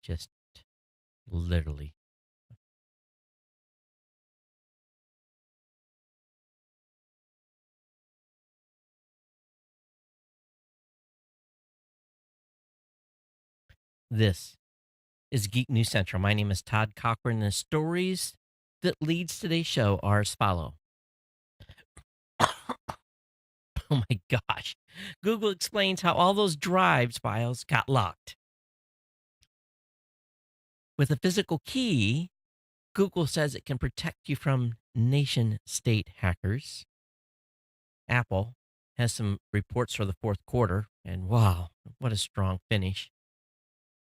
Just literally. This is Geek News Central. My name is Todd Cochran, and the stories that leads today's show are as follow. Oh my gosh. Google explains how all those drives files got locked. With a physical key, Google says it can protect you from nation state hackers. Apple has some reports for the fourth quarter, and wow, what a strong finish.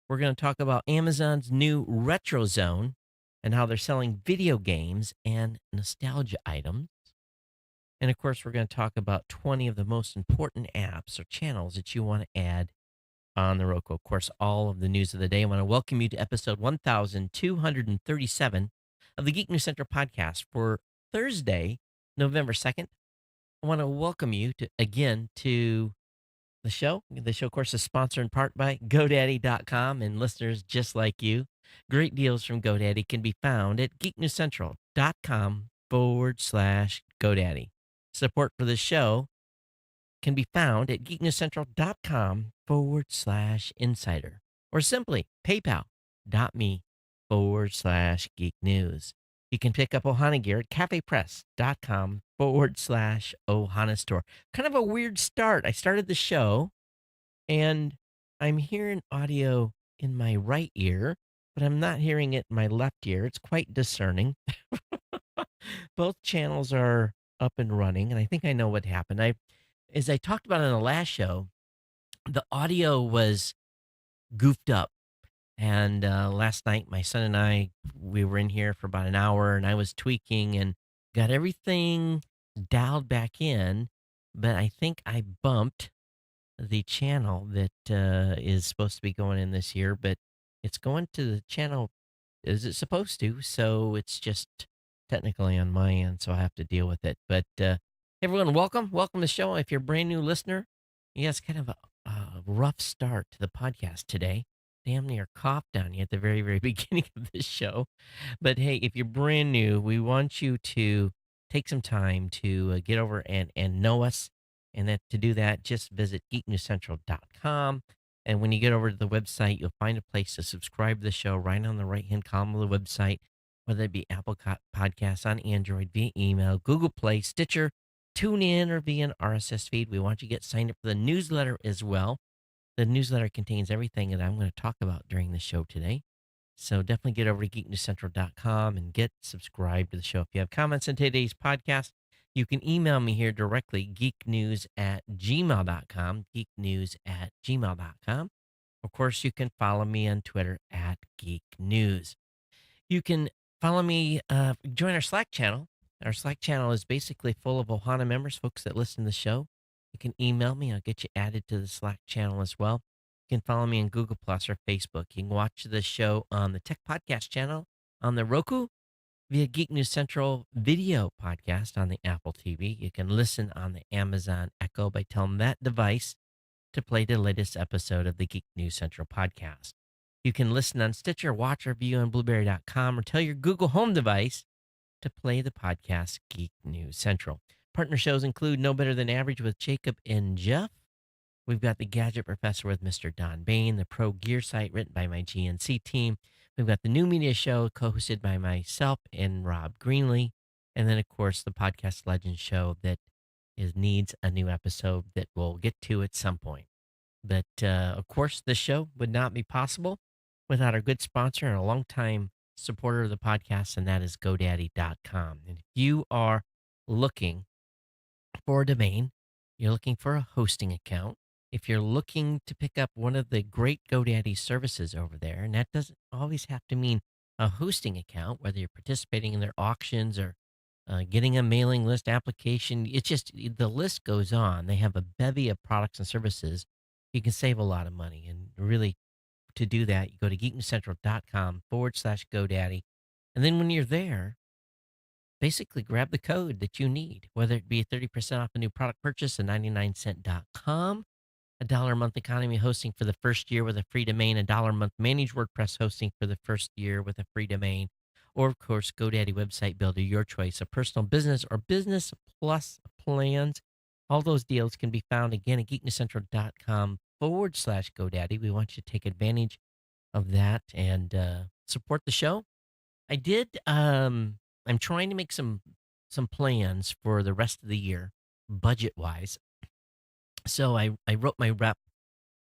We're going to talk about Amazon's new retro zone and how they're selling video games and nostalgia items. And of course, we're going to talk about 20 of the most important apps or channels that you want to add on the Roku. Of course, all of the news of the day. I want to welcome you to episode 1237 of the Geek News Central podcast for Thursday, November 2nd. I want to welcome you to the show. The show, of course, is sponsored in part by GoDaddy.com, and listeners just like you. Great deals from GoDaddy can be found at geeknewscentral.com/GoDaddy. Support for the show can be found at geeknewscentral.com/insider, or simply paypal.me/geek news. You can pick up Ohana gear at cafepress.com/Ohana store. Kind of a weird start. I started the show and I'm hearing audio in my right ear, but I'm not hearing it in my left ear. It's quite discerning. Both channels are up and running, and I think I know what happened. As I talked about in the last show, the audio was goofed up. And last night, my son and we were in here for about an hour, and I was tweaking and got everything dialed back in. But I think I bumped the channel that is supposed to be going in this year, but it's going to the channel as it's supposed to. So it's just technically on my end, so I have to deal with it. But everyone, welcome to the show. If you're a brand new listener, yeah, it's kind of a rough start to the podcast today. Damn near coughed on you at the very, very beginning of this show. But hey, if you're brand new, we want you to take some time to get over and know us. And that to do that, just visit geeknewscentral.com. And when you get over to the website, you'll find a place to subscribe to the show right on the right hand column of the website, whether it be Apple Podcasts on Android via email, Google Play, Stitcher, TuneIn, or via an RSS feed. We want you to get signed up for the newsletter as well. The newsletter contains everything that I'm going to talk about during the show today. So definitely get over to geeknewscentral.com and get subscribed to the show. If you have comments on today's podcast, you can email me here directly, geeknews@gmail.com, geeknews@gmail.com. Of course, you can follow me on Twitter at Geek News. You can follow me, join our Slack channel. Our Slack channel is basically full of Ohana members, folks that listen to the show. You can email me. I'll get you added to the Slack channel as well. You can follow me on Google Plus or Facebook. You can watch the show on the Tech Podcast channel on the Roku via Geek News Central video podcast on the Apple TV. You can listen on the Amazon Echo by telling that device to play the latest episode of the Geek News Central podcast. You can listen on Stitcher, watch or view on Blueberry.com, or tell your Google Home device to play the podcast Geek News Central. Partner shows include No Better Than Average with Jacob and Jeff. We've got the Gadget Professor with Mr. Don Bain, the Pro Gear site written by my GNC team. We've got the New Media Show co-hosted by myself and Rob Greenlee. And then, of course, the Podcast Legends Show that needs a new episode that we'll get to at some point. But, of course, this show would not be possible without our good sponsor and a longtime supporter of the podcast, and that is GoDaddy.com. And if you are looking for a domain, you're looking for a hosting account, if you're looking to pick up one of the great GoDaddy services over there, and that doesn't always have to mean a hosting account, whether you're participating in their auctions or getting a mailing list application, it's just the list goes on. They have a bevy of products and services. You can save a lot of money. And really, to do that, you go to geeknewscentral.com/GoDaddy. And then when you're there, basically grab the code that you need, whether it be 30% off a new product purchase at 99cent.com. $1 a month economy hosting for the first year with a free domain, $1 a month managed WordPress hosting for the first year with a free domain, or of course, GoDaddy website builder, your choice of personal business or business plus plans. All those deals can be found again at geeknesscentral.com/GoDaddy. We want you to take advantage of that and support the show. I did. I'm trying to make some plans for the rest of the year, budget wise. So I wrote my rep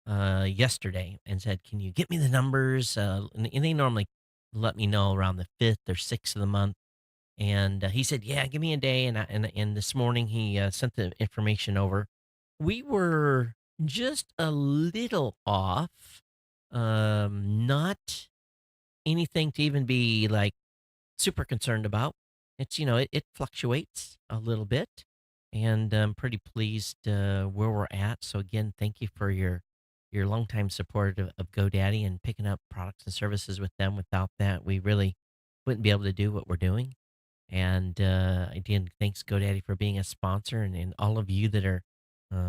yesterday and said, "Can you get me the numbers?" And they normally let me know around the 5th or 6th of the month. And he said, "Yeah, give me a day." And this morning he sent the information over. We were just a little off. Not anything to even be like super concerned about. It fluctuates a little bit, and I'm pretty pleased where we're at. So again, thank you for your longtime support of GoDaddy and picking up products and services with them. Without that, we really wouldn't be able to do what we're doing. And again, thanks GoDaddy for being a sponsor, and all of you that are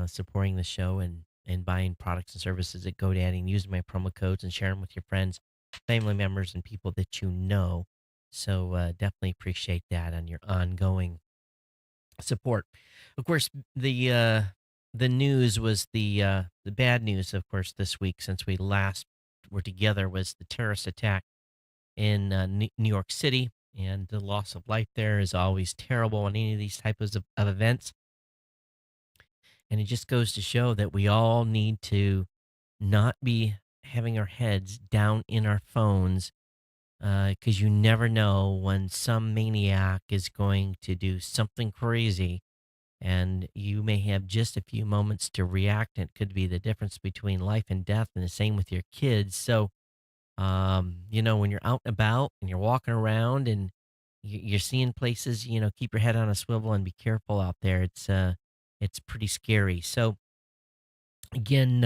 supporting the show and buying products and services at GoDaddy and using my promo codes and sharing them with your friends, family members, and people that you know. So definitely appreciate that on your ongoing support. Of course, the news was the bad news. Of course, this week since we last were together was the terrorist attack in New York City, and the loss of life there is always terrible on any of these types of events. And it just goes to show that we all need to not be having our heads down in our phones, because you never know when some maniac is going to do something crazy, and you may have just a few moments to react. And it could be the difference between life and death, and the same with your kids. So, when you're out and about and you're walking around and you're seeing places, keep your head on a swivel and be careful out there. It's pretty scary. So, again,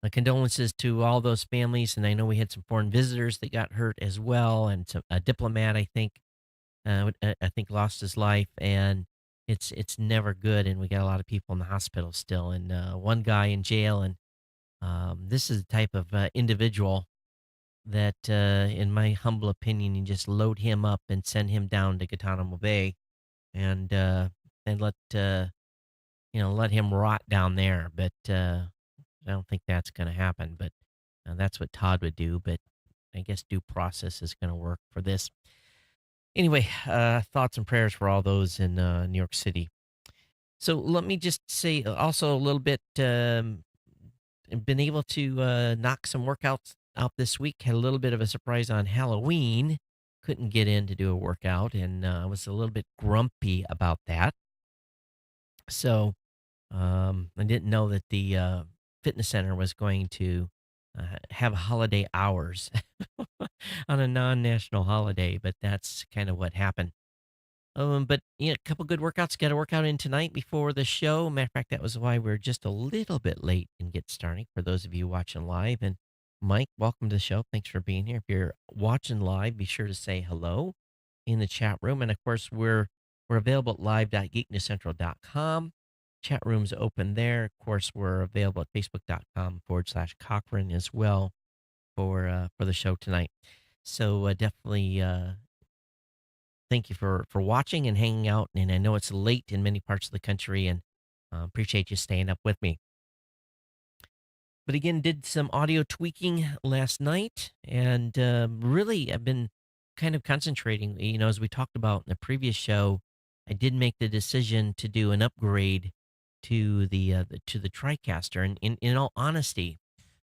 my condolences to all those families. And I know we had some foreign visitors that got hurt as well, and a diplomat, I think lost his life. And it's never good. And we got a lot of people in the hospital still, and one guy in jail. And this is the type of individual that, in my humble opinion, you just load him up and send him down to Guantanamo Bay, and let him rot down there. But I don't think that's going to happen. But that's what Todd would do. But I guess due process is going to work for this. Anyway, thoughts and prayers for all those in New York City. So let me just say also a little bit. Been able to knock some workouts out this week. Had a little bit of a surprise on Halloween. Couldn't get in to do a workout, and I was a little bit grumpy about that. So I didn't know that the fitness center was going to have holiday hours on a non-national holiday, but that's kind of what happened. But a couple good workouts. Got a workout in tonight before the show. Matter of fact, that was why we're just a little bit late in get starting. For those of you watching live, and Mike, welcome to the show. Thanks for being here. If you're watching live, be sure to say hello in the chat room. And of course, we're available at live.geeknesscentral.com. Chat room's open there. Of course, we're available at facebook.com/Cochran as well for the show tonight. So definitely thank you for watching and hanging out. And I know it's late in many parts of the country, and appreciate you staying up with me. But again, did some audio tweaking last night, and really I've been kind of concentrating. As we talked about in the previous show, I did make the decision to do an upgrade to the TriCaster. And in all honesty,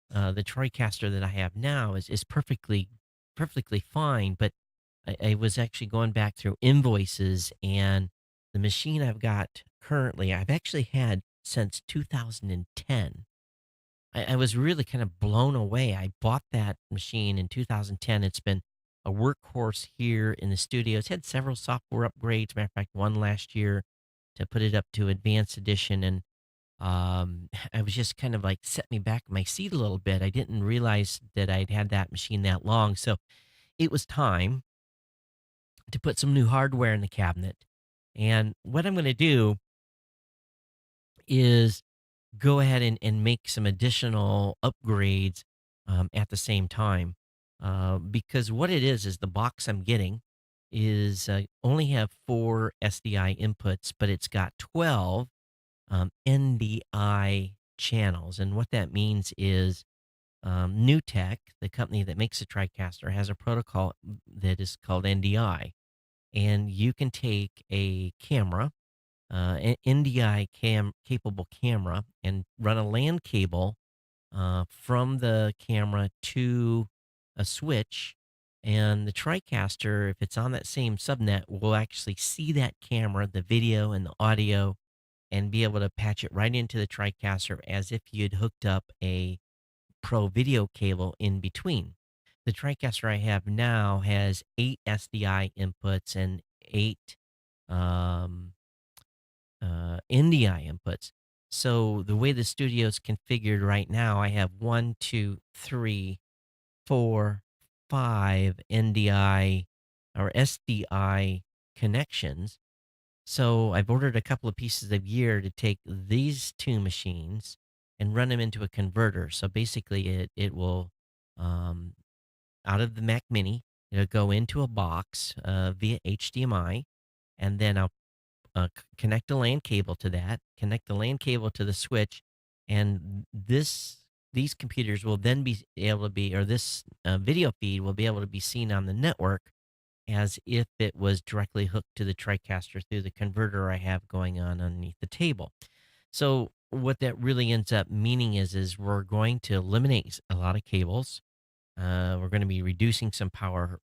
the TriCaster that I have now is perfectly fine. But I was actually going back through invoices, and the machine I've got currently, I've actually had since 2010. I was really kind of blown away. I bought that machine in 2010. It's been a workhorse here in the studio. It's had several software upgrades. Matter of fact, one last year to put it up to advanced edition. And I was just kind of like set me back in my seat a little bit. I didn't realize that I'd had that machine that long. So it was time to put some new hardware in the cabinet. And what I'm going to do is go ahead and make some additional upgrades at the same time. Because what it is the box I'm getting is only have four SDI inputs, but it's got 12 NDI channels. And what that means is New Tech, the company that makes the TriCaster, has a protocol that is called NDI. And you can take a camera, an NDI capable camera, and run a LAN cable from the camera to a switch. And the TriCaster, if it's on that same subnet, will actually see that camera, the video and the audio, and be able to patch it right into the TriCaster as if you'd hooked up a Pro video cable in between. The TriCaster I have now has 8 SDI inputs and 8 um, NDI inputs. So the way the studio is configured right now, I have one, two, three, four, five NDI or SDI connections. So I've ordered a couple of pieces of gear to take these two machines and run them into a converter. So basically, it will um, out of the Mac Mini, it'll go into a box via HDMI, and then I'll connect a LAN cable to that, connect the LAN cable to the switch, and these computers will then be able to be, or this video feed will be able to be seen on the network as if it was directly hooked to the TriCaster through the converter I have going on underneath the table. So what that really ends up meaning is we're going to eliminate a lot of cables. We're going to be reducing some power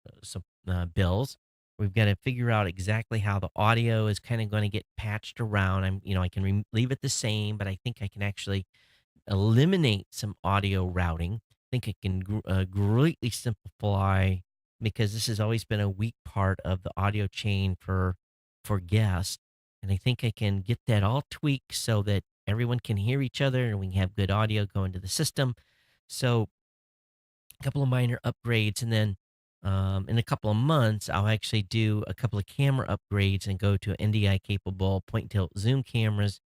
bills. We've got to figure out exactly how the audio is kind of going to get patched around. I can leave it the same, but I think I can actually eliminate some audio routing. I think it can greatly simplify because this has always been a weak part of the audio chain for guests, and I think I can get that all tweaked so that everyone can hear each other and we can have good audio go into the system. So a couple of minor upgrades, and then in a couple of months, I'll actually do a couple of camera upgrades and go to NDI capable point and tilt zoom cameras.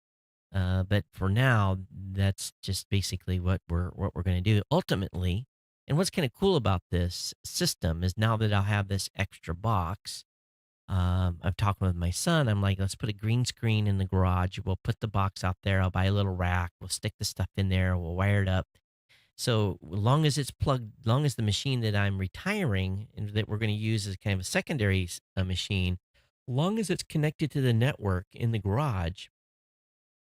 But for now, that's just basically what we're going to do ultimately. And what's kind of cool about this system is now that I'll have this extra box, I'm talking with my son. I'm like, let's put a green screen in the garage. We'll put the box out there. I'll buy a little rack. We'll stick the stuff in there. We'll wire it up. So long as it's plugged, long as the machine that I'm retiring and that we're going to use as kind of a secondary machine, long as it's connected to the network in the garage,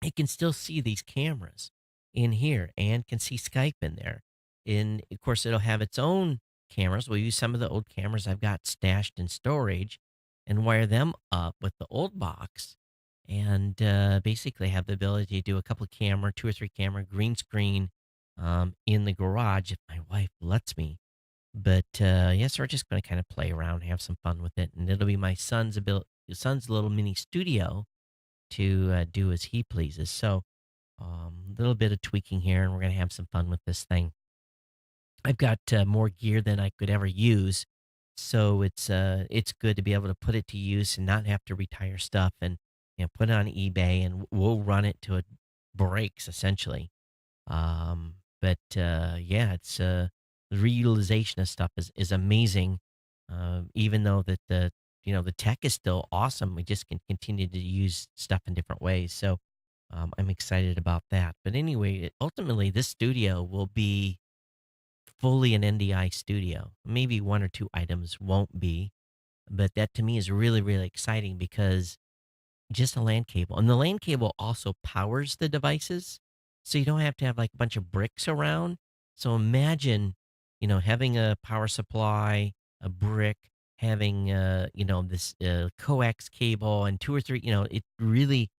it can still see these cameras in here and can see Skype in there. And of course, it'll have its own cameras. We'll use some of the old cameras I've got stashed in storage and wire them up with the old box and basically have the ability to do a couple of camera, two or three camera, green screen in the garage if my wife lets me. But yes, we're just going to kind of play around, have some fun with it. And it'll be my son's little mini studio to do as he pleases. So a little bit of tweaking here, and we're gonna have some fun with this thing. I've got more gear than I could ever use, so it's good to be able to put it to use and not have to retire stuff and put it on eBay, and we'll run it till it breaks essentially. But yeah, it's the reutilization of stuff is amazing. Even though that the tech is still awesome, we just can continue to use stuff in different ways. So I'm excited about that. But anyway, ultimately, this studio will be fully an NDI studio. Maybe one or two items won't be, but that to me is really really exciting because just a LAN cable. And the LAN cable also powers the devices. So you don't have to have like a bunch of bricks around. So imagine, having a power supply, a brick, having, this coax cable and two or three, it really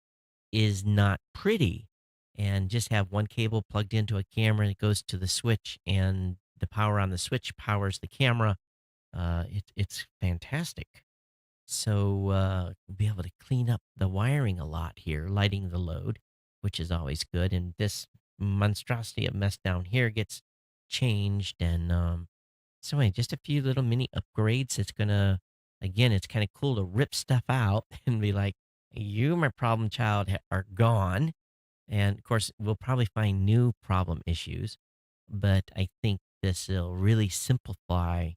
is not pretty. And just have one cable plugged into a camera. It goes to the switch and the power on the switch powers the camera. It's fantastic. So we'll be able to clean up the wiring a lot here, lighting the load, which is always good. And this monstrosity of mess down here gets changed. And so anyway, just a few little mini upgrades. Again, it's kind of cool to rip stuff out and be like, you, my problem child, are gone. And of course, we'll probably find new problem issues, but I think this will really simplify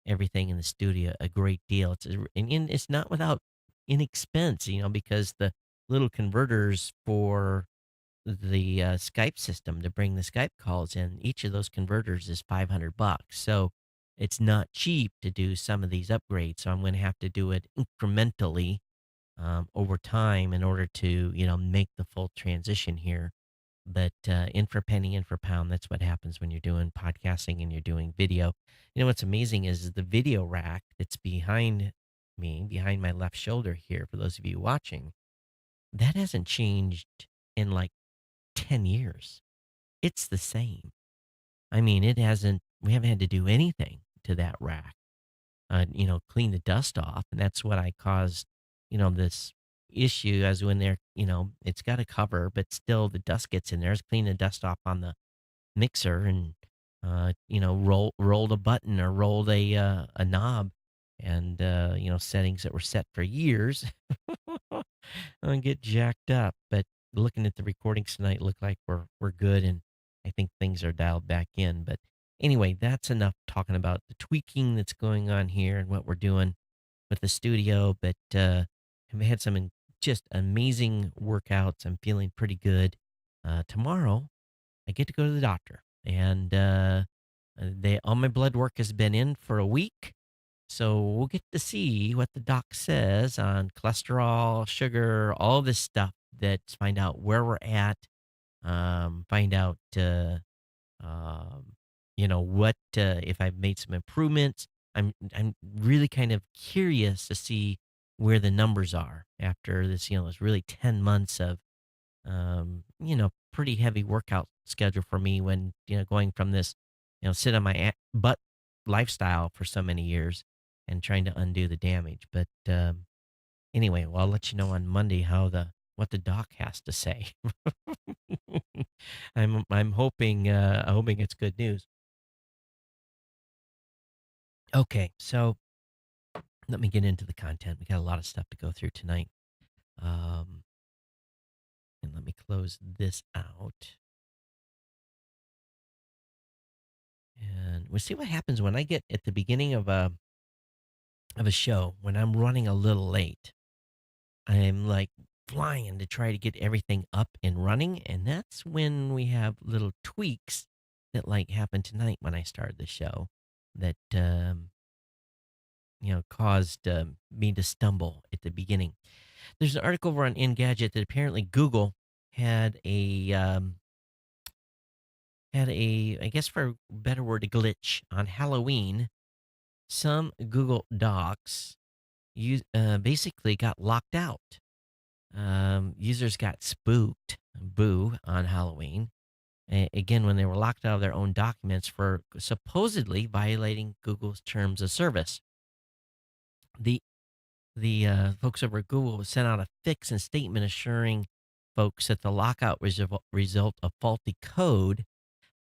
everything in the studio a great deal. And it's not without inexpense, because the little converters for the Skype system to bring the Skype calls in, each of those converters is $500. So it's not cheap to do some of these upgrades. So I'm going to have to do it incrementally over time in order to, make the full transition here. But in for penny, in for pound, that's what happens when you're doing podcasting and you're doing video. What's amazing is the video rack that's behind me, behind my left shoulder here, for those of you watching, that hasn't changed in like 10 years. It's the same. I mean, we haven't had to do anything to that rack, clean the dust off. And that's what I caused, this issue as when they're, it's got a cover, but still the dust gets in there. It's clean the dust off on the mixer and, rolled a button or rolled a knob and, settings that were set for years and get jacked up. But looking at the recordings tonight, look like we're good, and I think things are dialed back in. But anyway, that's enough talking about the tweaking that's going on here and what we're doing with the studio. But I've had just amazing workouts. I'm feeling pretty good. Tomorrow, I get to go to the doctor, and they all my blood work has been in for a week. So we'll get to see what the doc says on cholesterol, sugar, all this stuff. That's find out where we're at. Find out, um, what if I've made some improvements. I'm really kind of curious to see where the numbers are after this. It's really 10 months of pretty heavy workout schedule for me when, going from this, sit on my butt lifestyle for so many years and trying to undo the damage. But anyway, well, I'll let you know on Monday what the doc has to say. I'm hoping it's good news. Okay, so let me get into the content. We got a lot of stuff to go through tonight. Um, and let me close this out. And we'll see what happens when I get at the beginning of a show when I'm running a little late. I'm like flying to try to get everything up and running, and that's when we have little tweaks that like happened tonight when I started the show that caused me to stumble at the beginning. There's an article over on Engadget that apparently Google had a I guess for a better word, a glitch on Halloween. Some Google Docs basically got locked out. Users got spooked, boo, on Halloween. Again, when they were locked out of their own documents for supposedly violating Google's terms of service. The the folks over at Google sent out a fix and statement assuring folks that the lockout was a result of faulty code.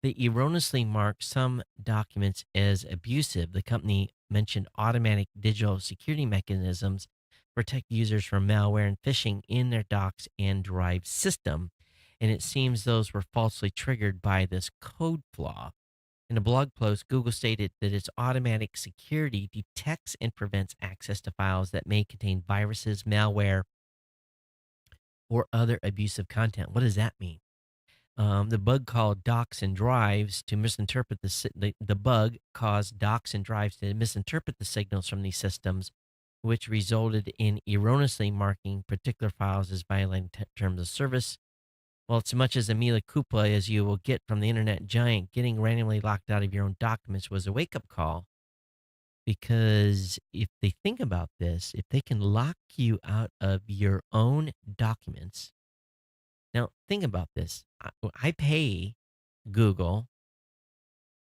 They erroneously marked some documents as abusive. The company mentioned automatic digital security mechanisms to protect users from malware and phishing in their docs and drive system. And it seems those were falsely triggered by this code flaw. In a blog post, Google stated that its automatic security detects and prevents access to files that may contain viruses, malware, or other abusive content. What does that mean? The bug called docs and drives to misinterpret the bug caused docs and drives to misinterpret the signals from these systems, which resulted in erroneously marking particular files as violating terms of service. Well, it's as much as a Mila Kupla as you will get from the internet giant, getting randomly locked out of your own documents was a wake up call. Because if they think about this, if they can lock you out of your own documents, now think about this. I pay Google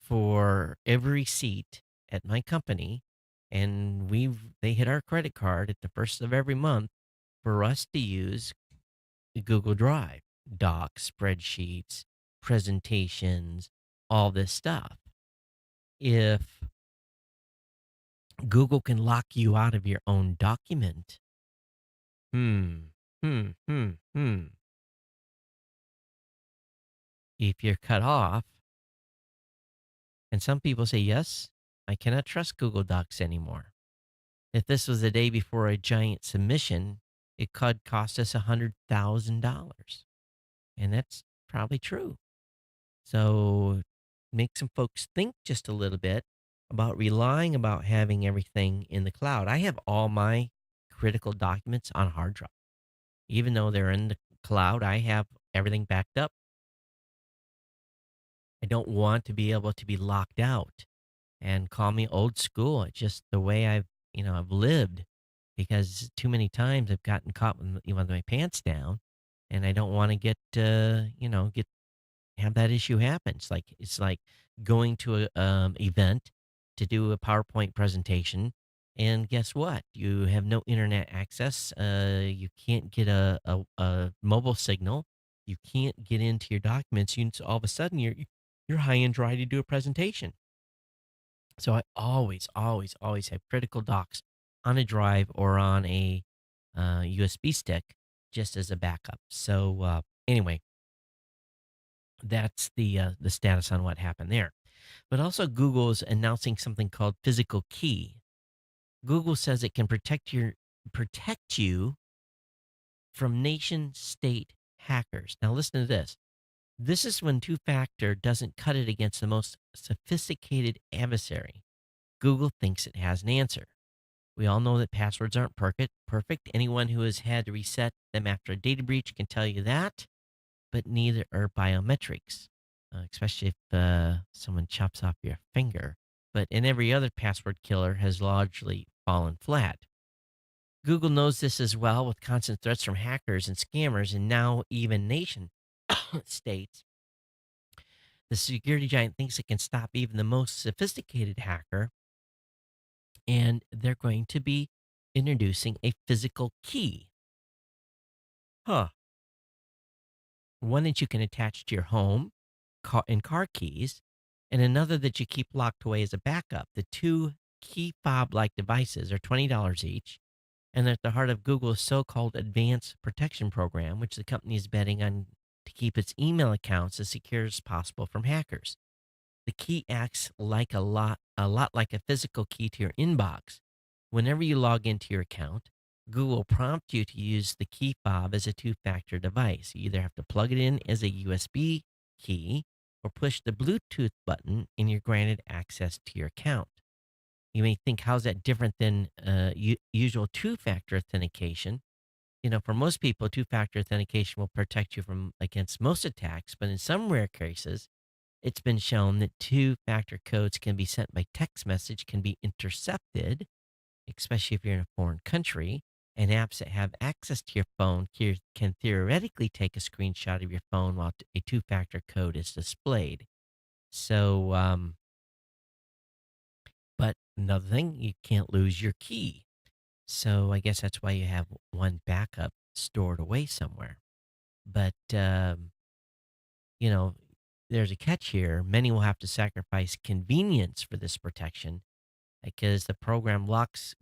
for every seat at my company, and they hit our credit card at the first of every month for us to use Google Drive, docs, spreadsheets, presentations, all this stuff. If Google can lock you out of your own document, hmm, hmm, hmm, hmm. if you're cut off, and some people say, yes, I cannot trust Google Docs anymore. If this was the day before a giant submission, it could cost us $100,000. And that's probably true. So make some folks think just a little bit about relying about having everything in the cloud. I have all my critical documents on hard drive. Even though they're in the cloud, I have everything backed up. I don't want to be able to be locked out and call me old school. It's just the way I've lived because too many times I've gotten caught with my pants down and I don't want to get have that issue happen. It's like going to a event to do a PowerPoint presentation, and guess what? You have no internet access. You can't get a mobile signal. You can't get into your documents. So all of a sudden, you're high and dry to do a presentation. So I always, always, always have critical docs on a drive or on a USB stick just as a backup. So anyway, that's the status on what happened there. But also, Google is announcing something called physical key. Google says it can protect you from nation state hackers. Now, listen to this. This is when two factor doesn't cut it against the most sophisticated adversary. Google thinks it has an answer. We all know that passwords aren't perfect. Anyone who has had to reset them after a data breach can tell you that, but neither are biometrics, especially if someone chops off your finger. But in every other password killer has largely fallen flat. Google knows this as well with constant threats from hackers and scammers, and now even nation states. The security giant thinks it can stop even the most sophisticated hacker, and they're going to be introducing a physical key. Huh. One that you can attach to your home and car keys, and another that you keep locked away as a backup. The two key fob like devices are $20 each, and they're at the heart of Google's so called advanced protection program, which the company is betting on to keep its email accounts as secure as possible from hackers. The key acts like a lot like a physical key to your inbox. Whenever you log into your account, Google will prompt you to use the key fob as a two-factor device. You either have to plug it in as a USB key or push the Bluetooth button and you're granted access to your account. You may think, how's that different than usual two-factor authentication? For most people, two-factor authentication will protect you from against most attacks, but in some rare cases, it's been shown that two-factor codes can be sent by text message, can be intercepted, especially if you're in a foreign country, and apps that have access to your phone can theoretically take a screenshot of your phone while a two-factor code is displayed. So, but another thing, you can't lose your key. So I guess that's why you have one backup stored away somewhere. But, you know, there's a catch here. Many will have to sacrifice convenience for this protection because the program locks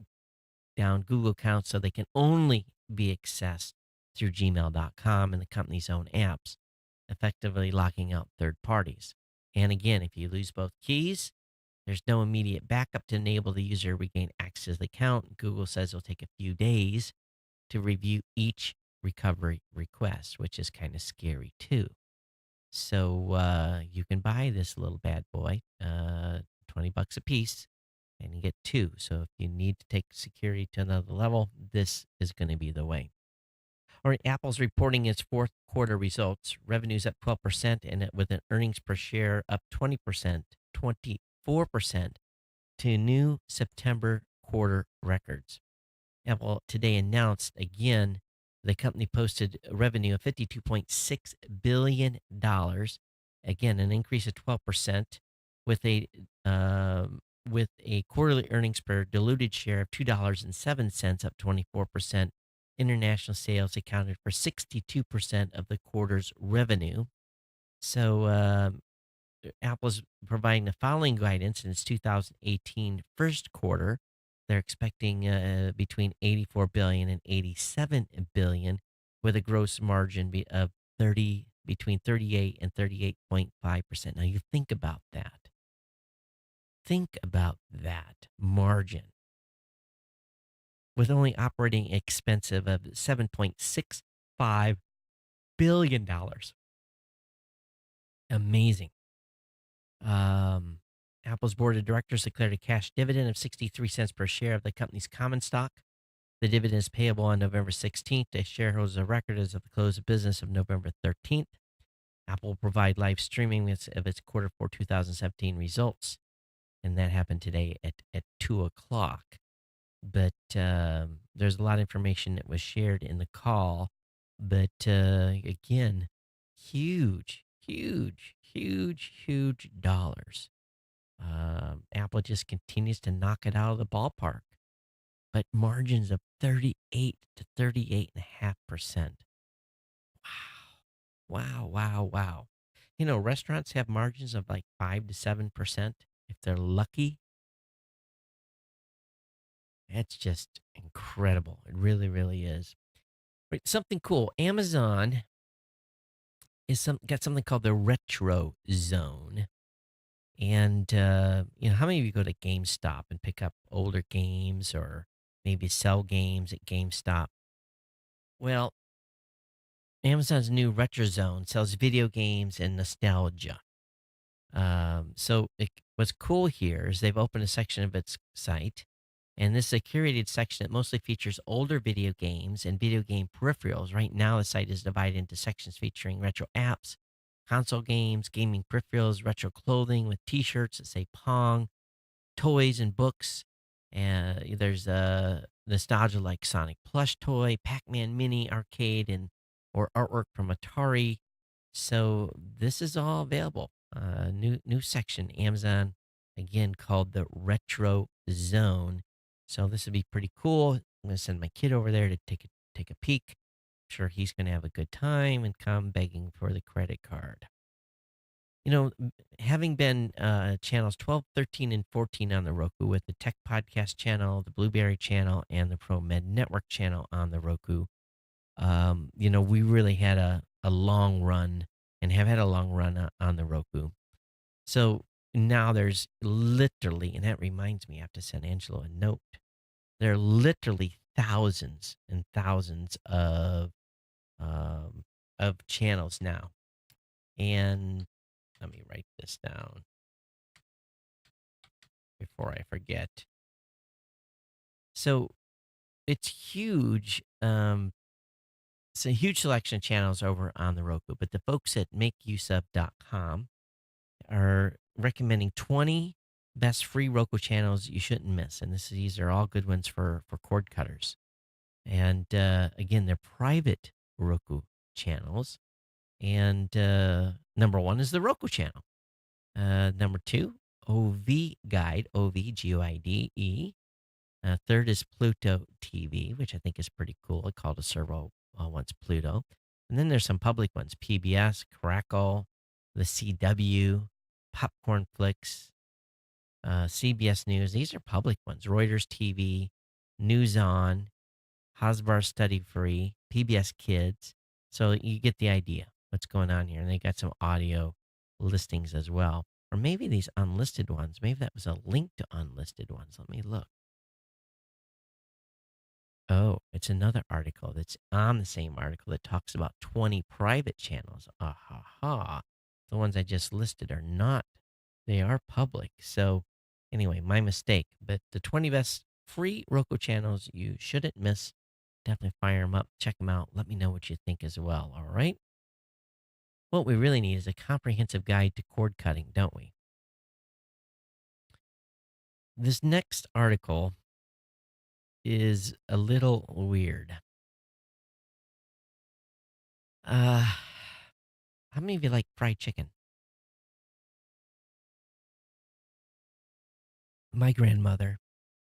down Google accounts so they can only be accessed through gmail.com and the company's own apps, effectively locking out third parties. And again, if you lose both keys, there's no immediate backup to enable the user to regain access to the account. Google says it'll take a few days to review each recovery request, which is kind of scary too. So you can buy this little bad boy, $20 a piece, and you get two. So if you need to take security to another level, this is going to be the way. All right, Apple's reporting its fourth quarter results. Revenues up 12%, and with an earnings per share up 20%, 24% to new September quarter records. Apple today announced again the company posted a revenue of $52.6 billion. Again, an increase of 12% with a quarterly earnings per diluted share of $2.07, up 24%. International sales accounted for 62% of the quarter's revenue. So Apple's providing the following guidance in its 2018 first quarter. They're expecting between 84 billion and 87 billion, with a gross margin of between 38 and 38.5%. Now, you think about that. Think about that margin with only operating expensive of $7.65 billion. Amazing. Um, Apple's board of directors declared a cash dividend of 63 cents per share of the company's common stock. The dividend is payable on November 16th to shareholders of record as of the close of business of November 13th. Apple will provide live streaming of its quarter four 2017 results, and that happened today at 2 o'clock. But there's a lot of information that was shared in the call. But again, huge, huge, huge, huge dollars. Apple just continues to knock it out of the ballpark, but margins of 38 to 38.5%. Wow. Wow, wow, wow. Restaurants have margins of like 5 to 7% if they're lucky. That's just incredible. It really, really is. Right, something cool. Amazon got something called the Retro Zone. And how many of you go to GameStop and pick up older games or maybe sell games at GameStop? Well, Amazon's new Retro Zone sells video games and nostalgia. What's cool here is they've opened a section of its site, and this is a curated section that mostly features older video games and video game peripherals. Right now, the site is divided into sections featuring retro apps, console games, gaming peripherals, retro clothing with T-shirts that say Pong, toys and books. And there's a nostalgia like Sonic plush toy, Pac-Man mini arcade, and or artwork from Atari. So this is all available. New section, Amazon, again called the Retro Zone. So this would be pretty cool. I'm gonna send my kid over there to take a peek. I'm sure he's gonna have a good time and come begging for the credit card. Having been channels 12, 13, and 14 on the Roku with the Tech Podcast channel, the Blueberry channel, and the Pro Med Network channel on the Roku, we really had a long run and have had a long run on the Roku. So now there's literally, and that reminds me, I have to send Angelo a note. There are literally thousands and thousands of channels now. And let me write this down before I forget. So it's huge. It's a huge selection of channels over on the Roku, but the folks at makeuseof.com are recommending 20 best free Roku channels you shouldn't miss. And these are all good ones for cord cutters. And again, they're private Roku channels. And number one is the Roku channel. Number two, OV Guide, OVGUIDE. Third is Pluto TV, which I think is pretty cool. I called a servo once Pluto. And then there's some public ones, PBS, Crackle, the CW, Popcorn Flicks, CBS News. These are public ones. Reuters TV, News On, Hasbar Study Free, PBS Kids. So you get the idea what's going on here. And they got some audio listings as well. Or maybe these unlisted ones. Maybe that was a link to unlisted ones. Let me look. Oh, it's another article that's on the same article that talks about 20 private channels. Ah ha ha. The ones I just listed are not, they are public. So, anyway, my mistake. But the 20 best free Roku channels you shouldn't miss. Definitely fire them up, check them out. Let me know what you think as well. All right. What we really need is a comprehensive guide to cord cutting, don't we? This next article is a little weird. How many of you like fried chicken? My grandmother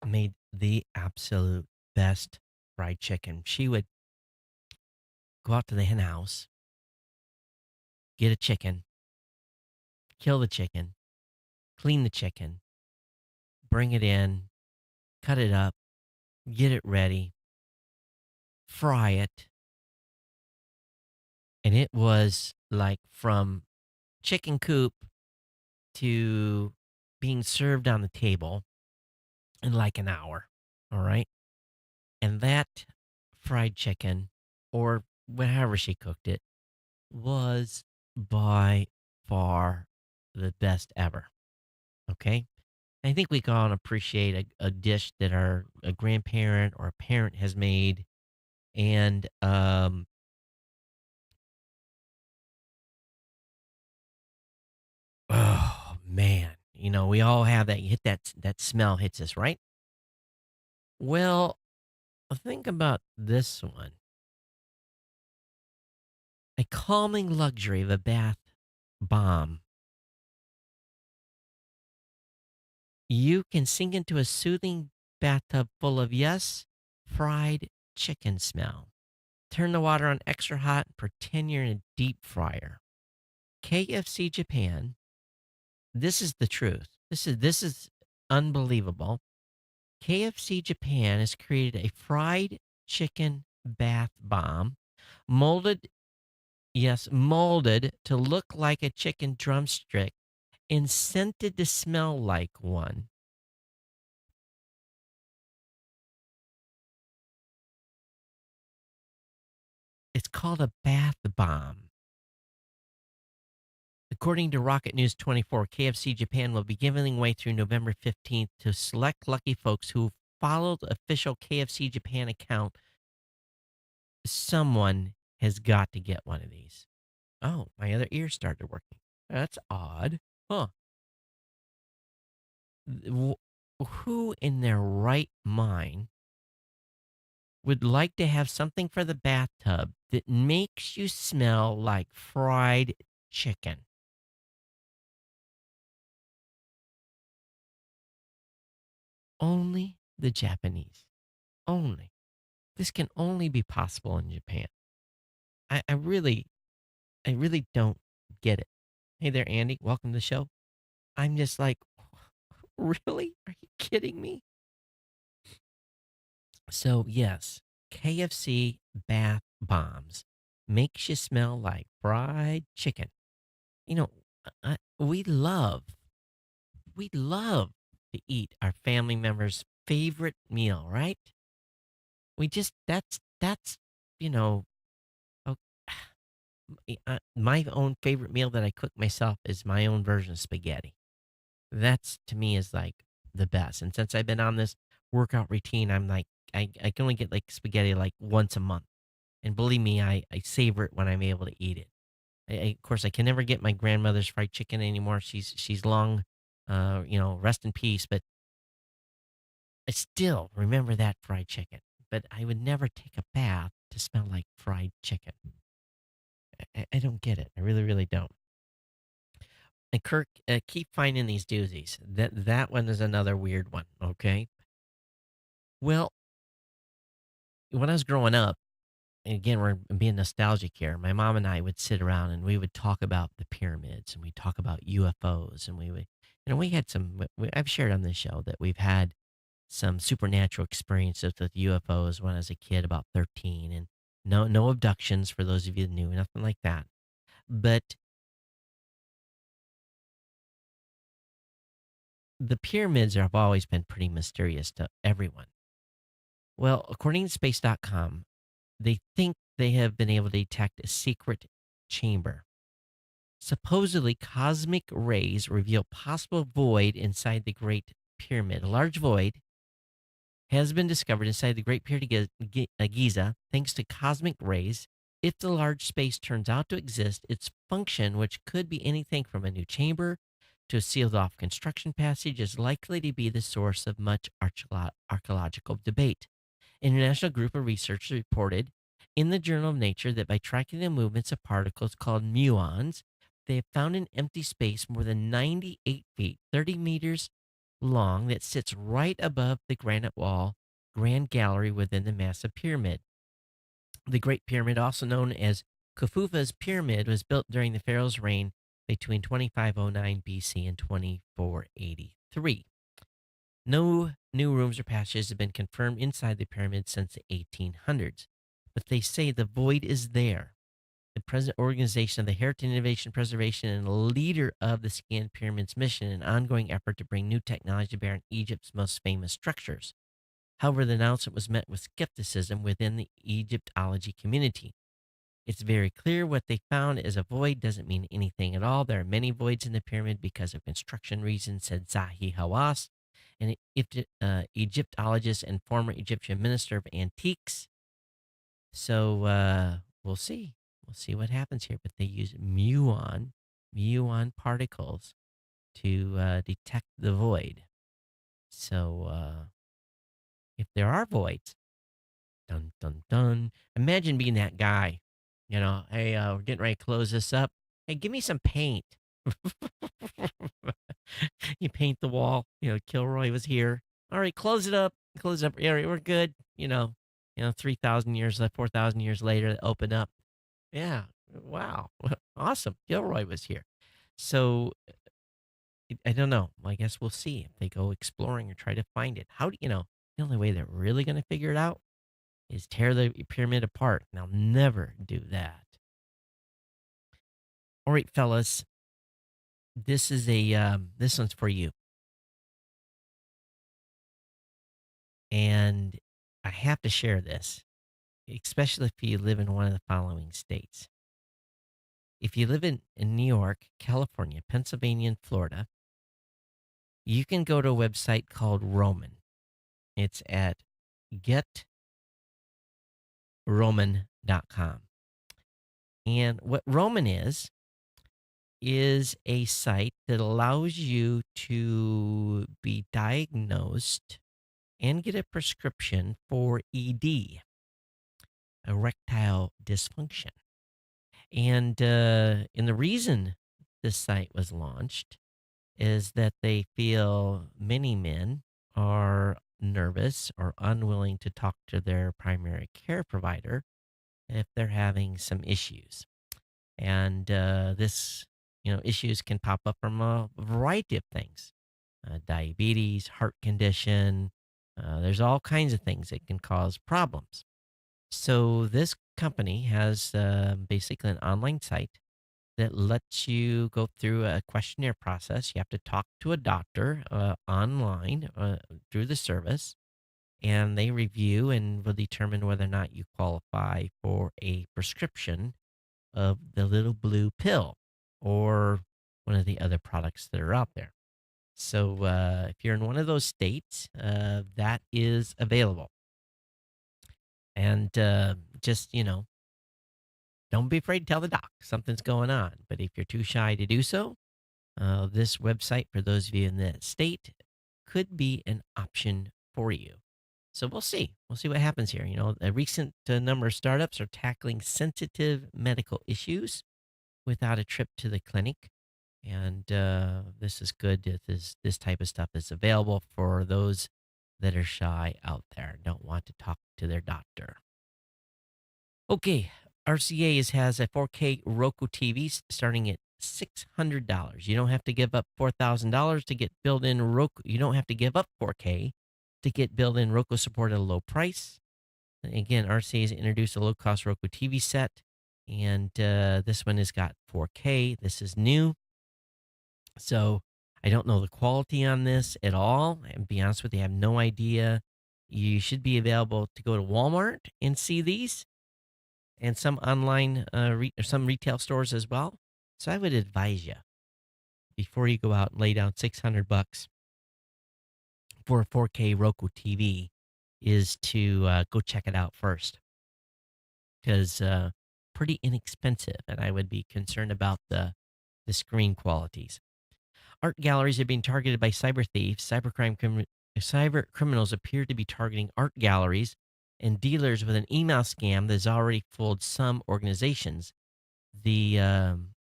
made the absolute best fried chicken. She would go out to the hen house, get a chicken, kill the chicken, clean the chicken, bring it in, cut it up, get it ready, fry it, And it was like from chicken coop to being served on the table in like an hour. All right. And that fried chicken, or however she cooked it, was by far the best ever. Okay. I think we can all appreciate a dish that a grandparent or a parent has made. And oh man, we all have that. You hit that smell hits us, right? Well, think about this one: a calming luxury of a bath bomb. You can sink into a soothing bathtub full of, yes, fried chicken smell. Turn the water on extra hot and pretend you're in a deep fryer. KFC Japan, this is the truth. This is unbelievable. KFC Japan has created a fried chicken bath bomb molded, yes, molded to look like a chicken drumstick and scented to smell like one. It's called a bath bomb. According to Rocket News 24, KFC Japan will be giving away through November 15th to select lucky folks who follow the official KFC Japan account. Someone has got to get one of these. Oh, my other ear started working. That's odd. Huh. W- Who in their right mind would like to have something for the bathtub that makes you smell like fried chicken? Only the Japanese. Only. This can only be possible in Japan. I really don't get it. Hey there, Andy. Welcome to the show. I'm just like, really? Are you kidding me? So, yes, KFC bath bombs makes you smell like fried chicken. You know, we love to eat our family members' favorite meal, right? We just, that's, you know, oh, my own favorite meal that I cook myself is my own version of spaghetti. That's to me is like the best. And since I've been on this workout routine, I'm like, I can only get like spaghetti like once a month. And believe me, I savor it when I'm able to eat it. Of course, I can never get my grandmother's fried chicken anymore. She's long, rest in peace. But I still remember that fried chicken. But I would never take a bath to smell like fried chicken. I don't get it. I really, really don't. And Kirk, keep finding these doozies. That one is another weird one. Okay. Well, when I was growing up, and again, we're being nostalgic here. My mom and I would sit around and we would talk about the pyramids and we talk about UFOs and we would, we had some. I've shared on this show that we've had some supernatural experiences with UFOs when I was a kid, about 13, and no abductions for those of you that knew, nothing like that. But the pyramids have always been pretty mysterious to everyone. Well, according to space.com, they think they have been able to detect a secret chamber. Supposedly, cosmic rays reveal possible void inside the Great Pyramid. A large void has been discovered inside the Great Pyramid of Giza thanks to cosmic rays. If the large space turns out to exist, its function, which could be anything from a new chamber to a sealed off construction passage, is likely to be the source of much archaeological debate. International group of researchers reported in the Journal of Nature that by tracking the movements of particles called muons, they have found an empty space more than 98 feet, 30 meters long, that sits right above the granite wall grand gallery within the massive pyramid. The Great Pyramid, also known as Khufu's Pyramid, was built during the pharaoh's reign between 2509 BC and 2483. No new rooms or passages have been confirmed inside the pyramid since the 1800s, but they say the void is there. the president organization of the Heritage Innovation Preservation and leader of the Scanned Pyramids mission, an ongoing effort to bring new technology to bear on Egypt's most famous structures. However, the announcement was met with skepticism within the Egyptology community. It's very clear what they found as a void doesn't mean anything at all. There are many voids in the pyramid because of construction reasons, said Zahi Hawass, an Egyptologist and former Egyptian minister of antiques. So we'll see. We'll see what happens here. But they use muon particles to detect the void. So if there are voids, dun dun dun. Imagine being that guy. Hey, we're getting ready to close this up. Hey, give me some paint. You paint the wall. Kilroy was here. All right, close it up. Close it up. Yeah, we're good. 3,000 years, 4,000 years later, it opened up. Yeah. Wow. Awesome. Gilroy was here. So I don't know. I guess we'll see if they go exploring or try to find it. The only way they're really going to figure it out is tear the pyramid apart. And they'll never do that. All right, fellas. This one's for you. And I have to share this, especially if you live in one of the following states. If you live in New York, California, Pennsylvania, and Florida, you can go to a website called Roman. It's at getroman.com. And what Roman is a site that allows you to be diagnosed and get a prescription for ED, erectile dysfunction. And the reason this site was launched is that they feel many men are nervous or unwilling to talk to their primary care provider if they're having some issues. And issues can pop up from a variety of things: diabetes, heart condition. There's all kinds of things that can cause problems. So this company has basically an online site that lets you go through a questionnaire process. You have to talk to a doctor online through the service, and they review and will determine whether or not you qualify for a prescription of the little blue pill or one of the other products that are out there. So if you're in one of those states, that is available. And don't be afraid to tell the doc something's going on. But if you're too shy to do so, this website, for those of you in that state, could be an option for you. So we'll see. We'll see what happens here. A recent number of startups are tackling sensitive medical issues without a trip to the clinic. And this is good if this type of stuff is available for those that are shy out there, don't want to talk to their doctor. Okay, RCA has a 4K Roku TV starting at $600. You don't have to give up $4,000 to get built-in Roku. You don't have to give up 4K to get built-in Roku support at a low price. Again, RCA has introduced a low-cost Roku TV set, and this one has got 4K. This is new. So I don't know the quality on this at all. And be honest with you, I have no idea. You should be available to go to Walmart and see these, and some online or some retail stores as well. So I would advise you, before you go out and lay down $600 for a 4K Roku TV, is to go check it out first, because pretty inexpensive, and I would be concerned about the screen qualities. Art galleries are being targeted by cyber thieves. Cyber criminals appear to be targeting art galleries and dealers with an email scam that has already fooled some organizations. The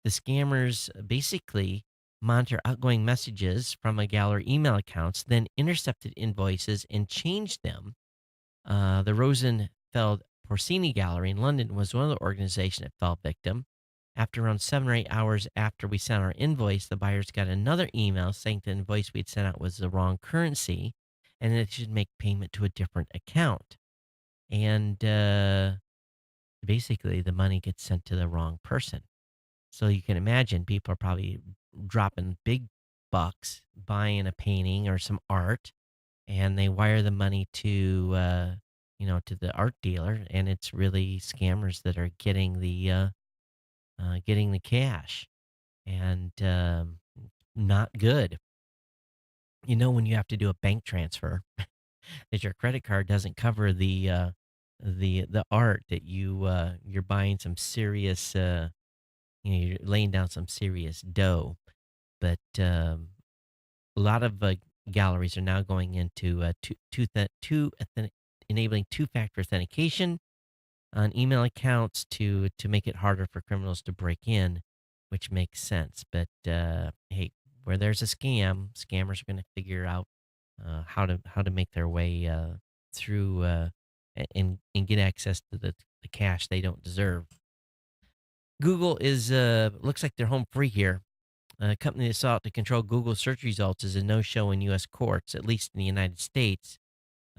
scammers basically monitor outgoing messages from a gallery email accounts, then intercepted invoices and changed them. The Rosenfeld Porcini Gallery in London was one of the organizations that fell victim. After around 7 or 8 hours after we sent our invoice, the buyers got another email saying the invoice we'd sent out was the wrong currency and that it should make payment to a different account. And basically the money gets sent to the wrong person. So you can imagine people are probably dropping big bucks buying a painting or some art, and they wire the money to to the art dealer, and it's really scammers that are getting the cash, and not good. When you have to do a bank transfer, that your credit card doesn't cover the art that you're buying some serious you're laying down some serious dough. But a lot of galleries are now going into enabling two-factor authentication on email accounts to make it harder for criminals to break in, which makes sense. But hey, where there's a scam, scammers are going to figure out how to make their way through and get access to the cash they don't deserve. Google is looks like they're home free here. A company that sought to control Google search results is a no-show in U.S. courts, at least in the United States.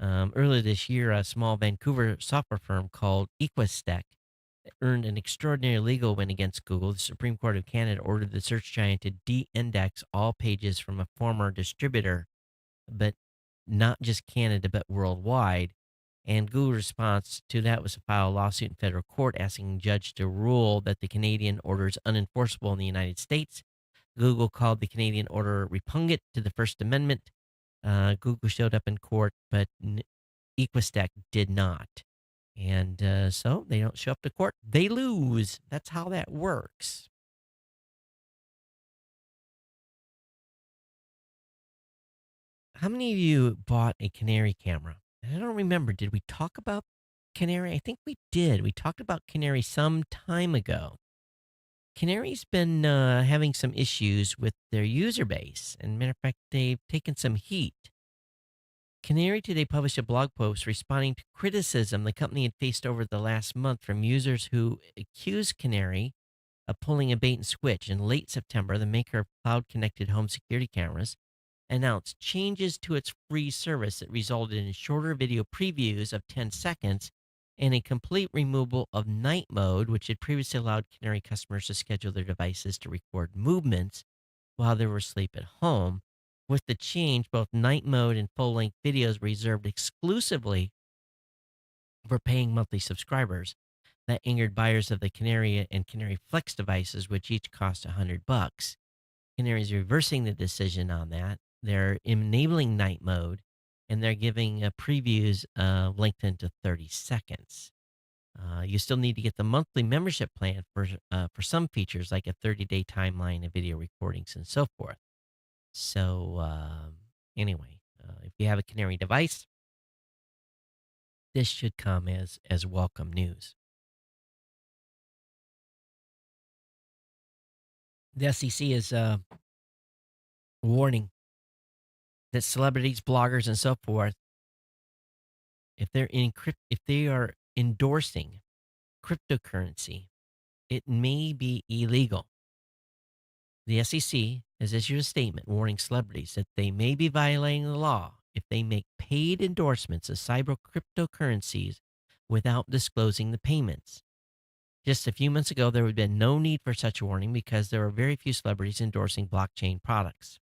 Earlier this year, a small Vancouver software firm called Equistec earned an extraordinary legal win against Google. The Supreme Court of Canada ordered the search giant to de-index all pages from a former distributor, but not just Canada, but worldwide. And Google's response to that was to file a lawsuit in federal court asking a judge to rule that the Canadian order is unenforceable in the United States. Google called the Canadian order repugnant to the First Amendment. Google showed up in court, but Equistec did not. And so they don't show up to court. They lose. That's how that works. How many of you bought a Canary camera? I don't remember. Did we talk about Canary? I think we did. We talked about Canary some time ago. Canary's been having some issues with their user base. And matter of fact, they've taken some heat. Canary today published a blog post responding to criticism the company had faced over the last month from users who accused Canary of pulling a bait and switch. In late September, the maker of cloud connected home security cameras announced changes to its free service that resulted in shorter video previews of 10 seconds and a complete removal of night mode, which had previously allowed Canary customers to schedule their devices to record movements while they were asleep at home. With the change, both night mode and full length videos were reserved exclusively for paying monthly subscribers. That angered buyers of the Canary and Canary Flex devices, which each cost $100. Canary is reversing the decision on that. They're enabling night mode, and they're giving previews lengthened to 30 seconds. You still need to get the monthly membership plan for some features like a 30-day timeline of video recordings and so forth. So anyway, if you have a Canary device, this should come as welcome news. The SEC is warning that celebrities, bloggers, and so forth, if they are endorsing cryptocurrency, it may be illegal. The SEC has issued a statement warning celebrities that they may be violating the law if they make paid endorsements of cyber cryptocurrencies without disclosing the payments. Just a few months ago, there would have been no need for such a warning because there are very few celebrities endorsing blockchain products.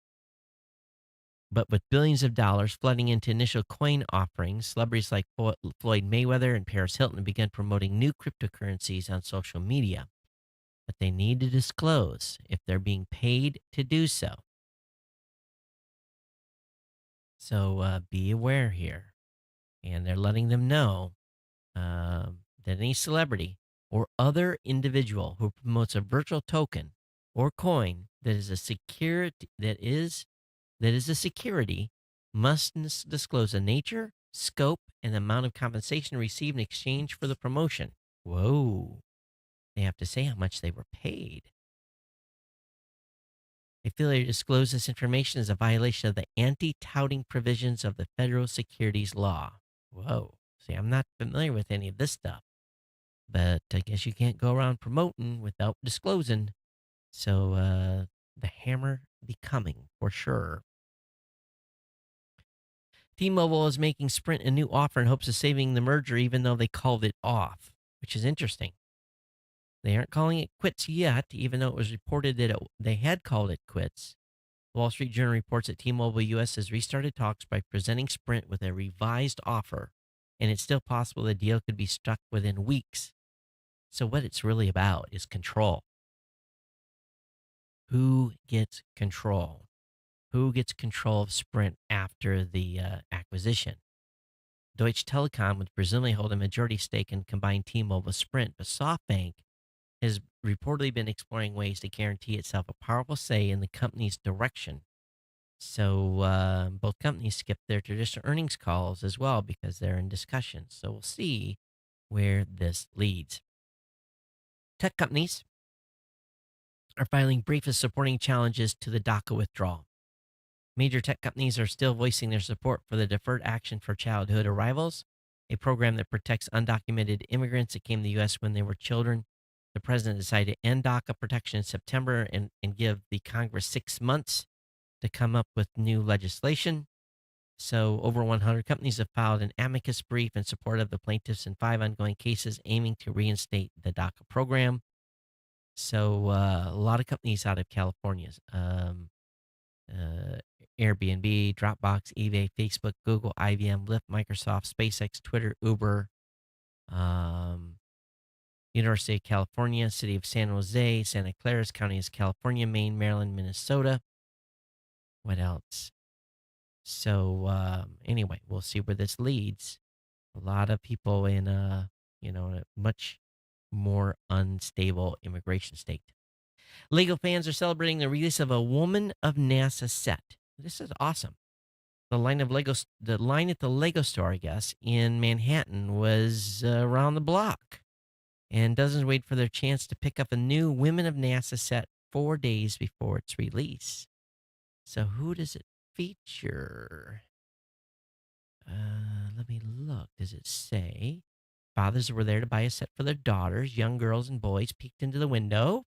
But with billions of dollars flooding into initial coin offerings, celebrities like Floyd Mayweather and Paris Hilton began promoting new cryptocurrencies on social media. But they need to disclose if they're being paid to do so. So be aware here. And they're letting them know that any celebrity or other individual who promotes a virtual token or coin that is a security must disclose the nature, scope, and amount of compensation received in exchange for the promotion. Whoa. They have to say how much they were paid. A failure to disclose this information is a violation of the anti-touting provisions of the federal securities law. Whoa. See, I'm not familiar with any of this stuff, but I guess you can't go around promoting without disclosing. So the hammer be coming for sure. T-Mobile is making Sprint a new offer in hopes of saving the merger, even though they called it off. which is interesting. They aren't calling it quits yet, even though it was reported that they had called it quits. The Wall Street Journal reports that T-Mobile US has restarted talks by presenting Sprint with a revised offer, and it's still possible the deal could be struck within weeks. So what it's really about is control. Who gets control? Who gets control of Sprint after the acquisition? Deutsche Telekom would presumably hold a majority stake in combined T-Mobile Sprint, but SoftBank has reportedly been exploring ways to guarantee itself a powerful say in the company's direction. So both companies skipped their traditional earnings calls as well because they're in discussions. So we'll see where this leads. Tech companies are filing briefs supporting challenges to the DACA withdrawal. Major tech companies are still voicing their support for the Deferred Action for Childhood Arrivals, a program that protects undocumented immigrants that came to the U.S. when they were children. The president decided to end DACA protection in September and give the Congress 6 months to come up with new legislation. So, over 100 companies have filed an amicus brief in support of the plaintiffs in 5 ongoing cases aiming to reinstate the DACA program. So, a lot of companies out of California, uh, Airbnb, Dropbox, eBay, Facebook, Google, IBM, Lyft, Microsoft, SpaceX, Twitter, Uber, um, University of California, City of San Jose, Santa Clara Counties, California, Maine, Maryland, Minnesota. What else? So anyway, we'll see where this leads. A lot of people in a much more unstable immigration state. Lego fans are celebrating the release of a Woman of NASA set. This is awesome. The line at the Lego store, I guess, in Manhattan was around the block, and dozens wait for their chance to pick up a new Women of NASA set 4 days before its release. So who does it feature? Let me look. Does it say? Fathers were there to buy a set for their daughters. Young girls and boys peeked into the window.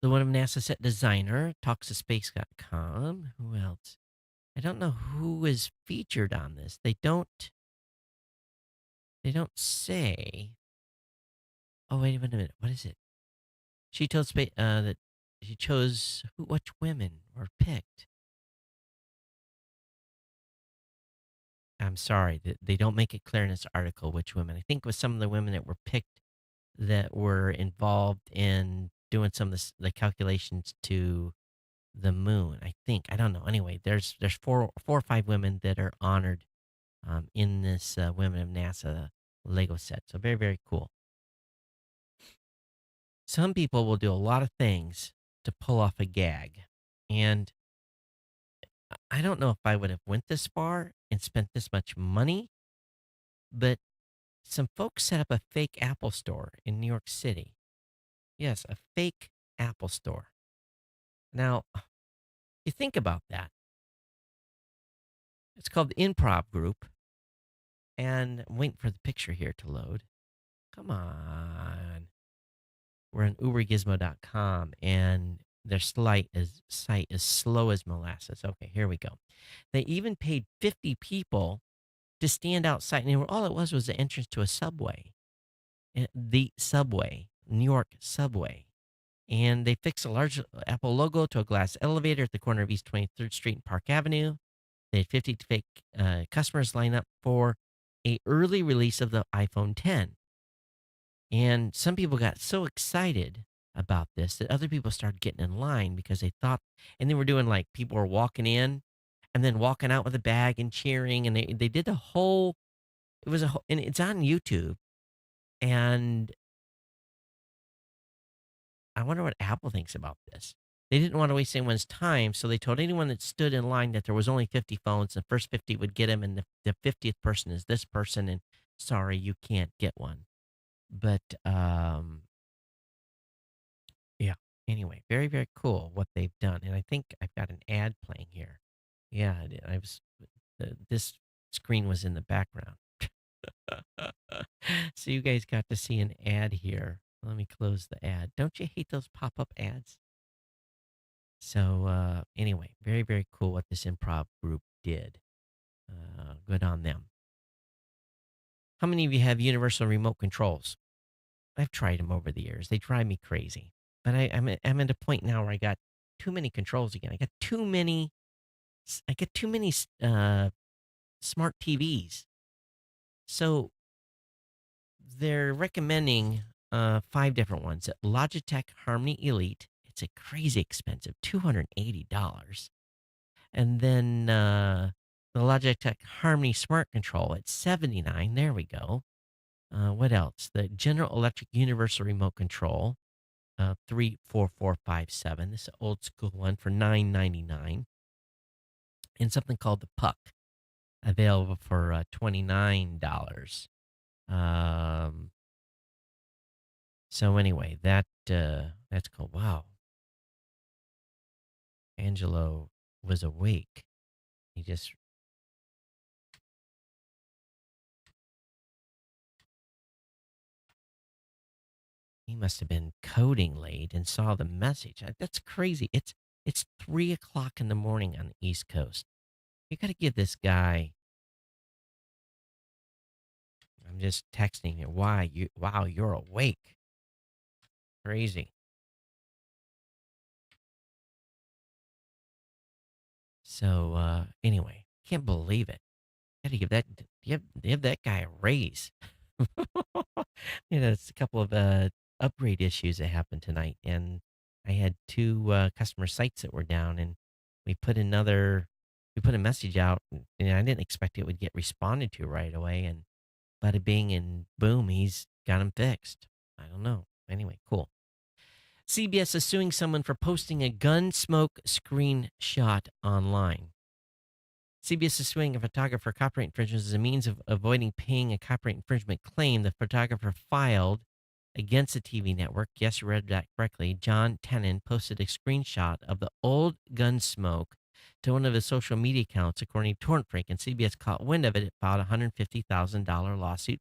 The one of NASA set designer talks to space.com. Who else? I don't know who is featured on this. They don't say. Oh, wait a minute. What is it? She told space that she chose which women were picked. I'm sorry that they don't make it clear in this article which women. I think it was some of the women that were picked that were involved in doing some of the calculations to the moon. I think I don't know. Anyway, there's four or five women that are honored in this Women of NASA Lego set. So very very cool. Some people will do a lot of things to pull off a gag, and I don't know if I would have went this far and spent this much money, but some folks set up a fake Apple store in New York City. Yes, a fake Apple store. Now, you think about that. It's called the Improv Group, and I'm waiting for the picture here to load. Come on. We're on ubergizmo.com, and their site is slow as molasses. Okay, here we go. They even paid 50 people to stand outside, and all it was the entrance to a subway. The subway, New York subway. And they fixed a large Apple logo to a glass elevator at the corner of East 23rd Street and Park Avenue. They had 50 fake customers line up for a early release of the iPhone 10. And some people got so excited about this that other people started getting in line because they thought, and they were doing like people were walking in and then walking out with a bag and cheering. And they did the whole, it was and it's on YouTube. And I wonder what Apple thinks about this. They didn't want to waste anyone's time, so they told anyone that stood in line that there was only 50 phones. The first 50 would get them, and the 50th person is this person. And sorry, you can't get one. But yeah. Anyway, very very cool what they've done, and I think I've got an ad playing here. Yeah, I was. This screen was in the background, so you guys got to see an ad here. Let me close the ad. Don't you hate those pop up ads? So anyway, very very cool what this improv group did. Good on them. How many of you have universal remote controls? I've tried them over the years. They drive me crazy. But I'm at a point now where I got too many controls again. I got too many. I get too many smart TVs. So they're recommending five different ones. Logitech Harmony Elite. It's a crazy expensive, $280. And then the Logitech Harmony Smart Control at 79. There we go. What else? The General Electric Universal Remote Control, 34457. This is an old school one for 999. And something called the Puck, available for $29. Um, so anyway, that's cool. Wow, Angelo was awake. He just he must have been coding late and saw the message. That's crazy. It's 3 o'clock in the morning on the East Coast. You got to give this guy. I'm just texting you. Why you? Wow, you're awake. Crazy. So anyway, can't believe it. Got to give that give that guy a raise. It's a couple of upgrade issues that happened tonight, and I had two customer sites that were down, and we put another we put a message out, and I didn't expect it would get responded to right away, and bada bing and boom, he's got them fixed. I don't know. Anyway, cool. CBS is suing someone for posting a gun smoke screenshot online. CBS is suing a photographer for copyright infringement as a means of avoiding paying a copyright infringement claim the photographer filed against the TV network. Yes, you read that correctly. John Tenon posted a screenshot of the old gun smoke to one of his social media accounts, according to Torrent Freak, and CBS caught wind of it. It filed a $150,000 lawsuit.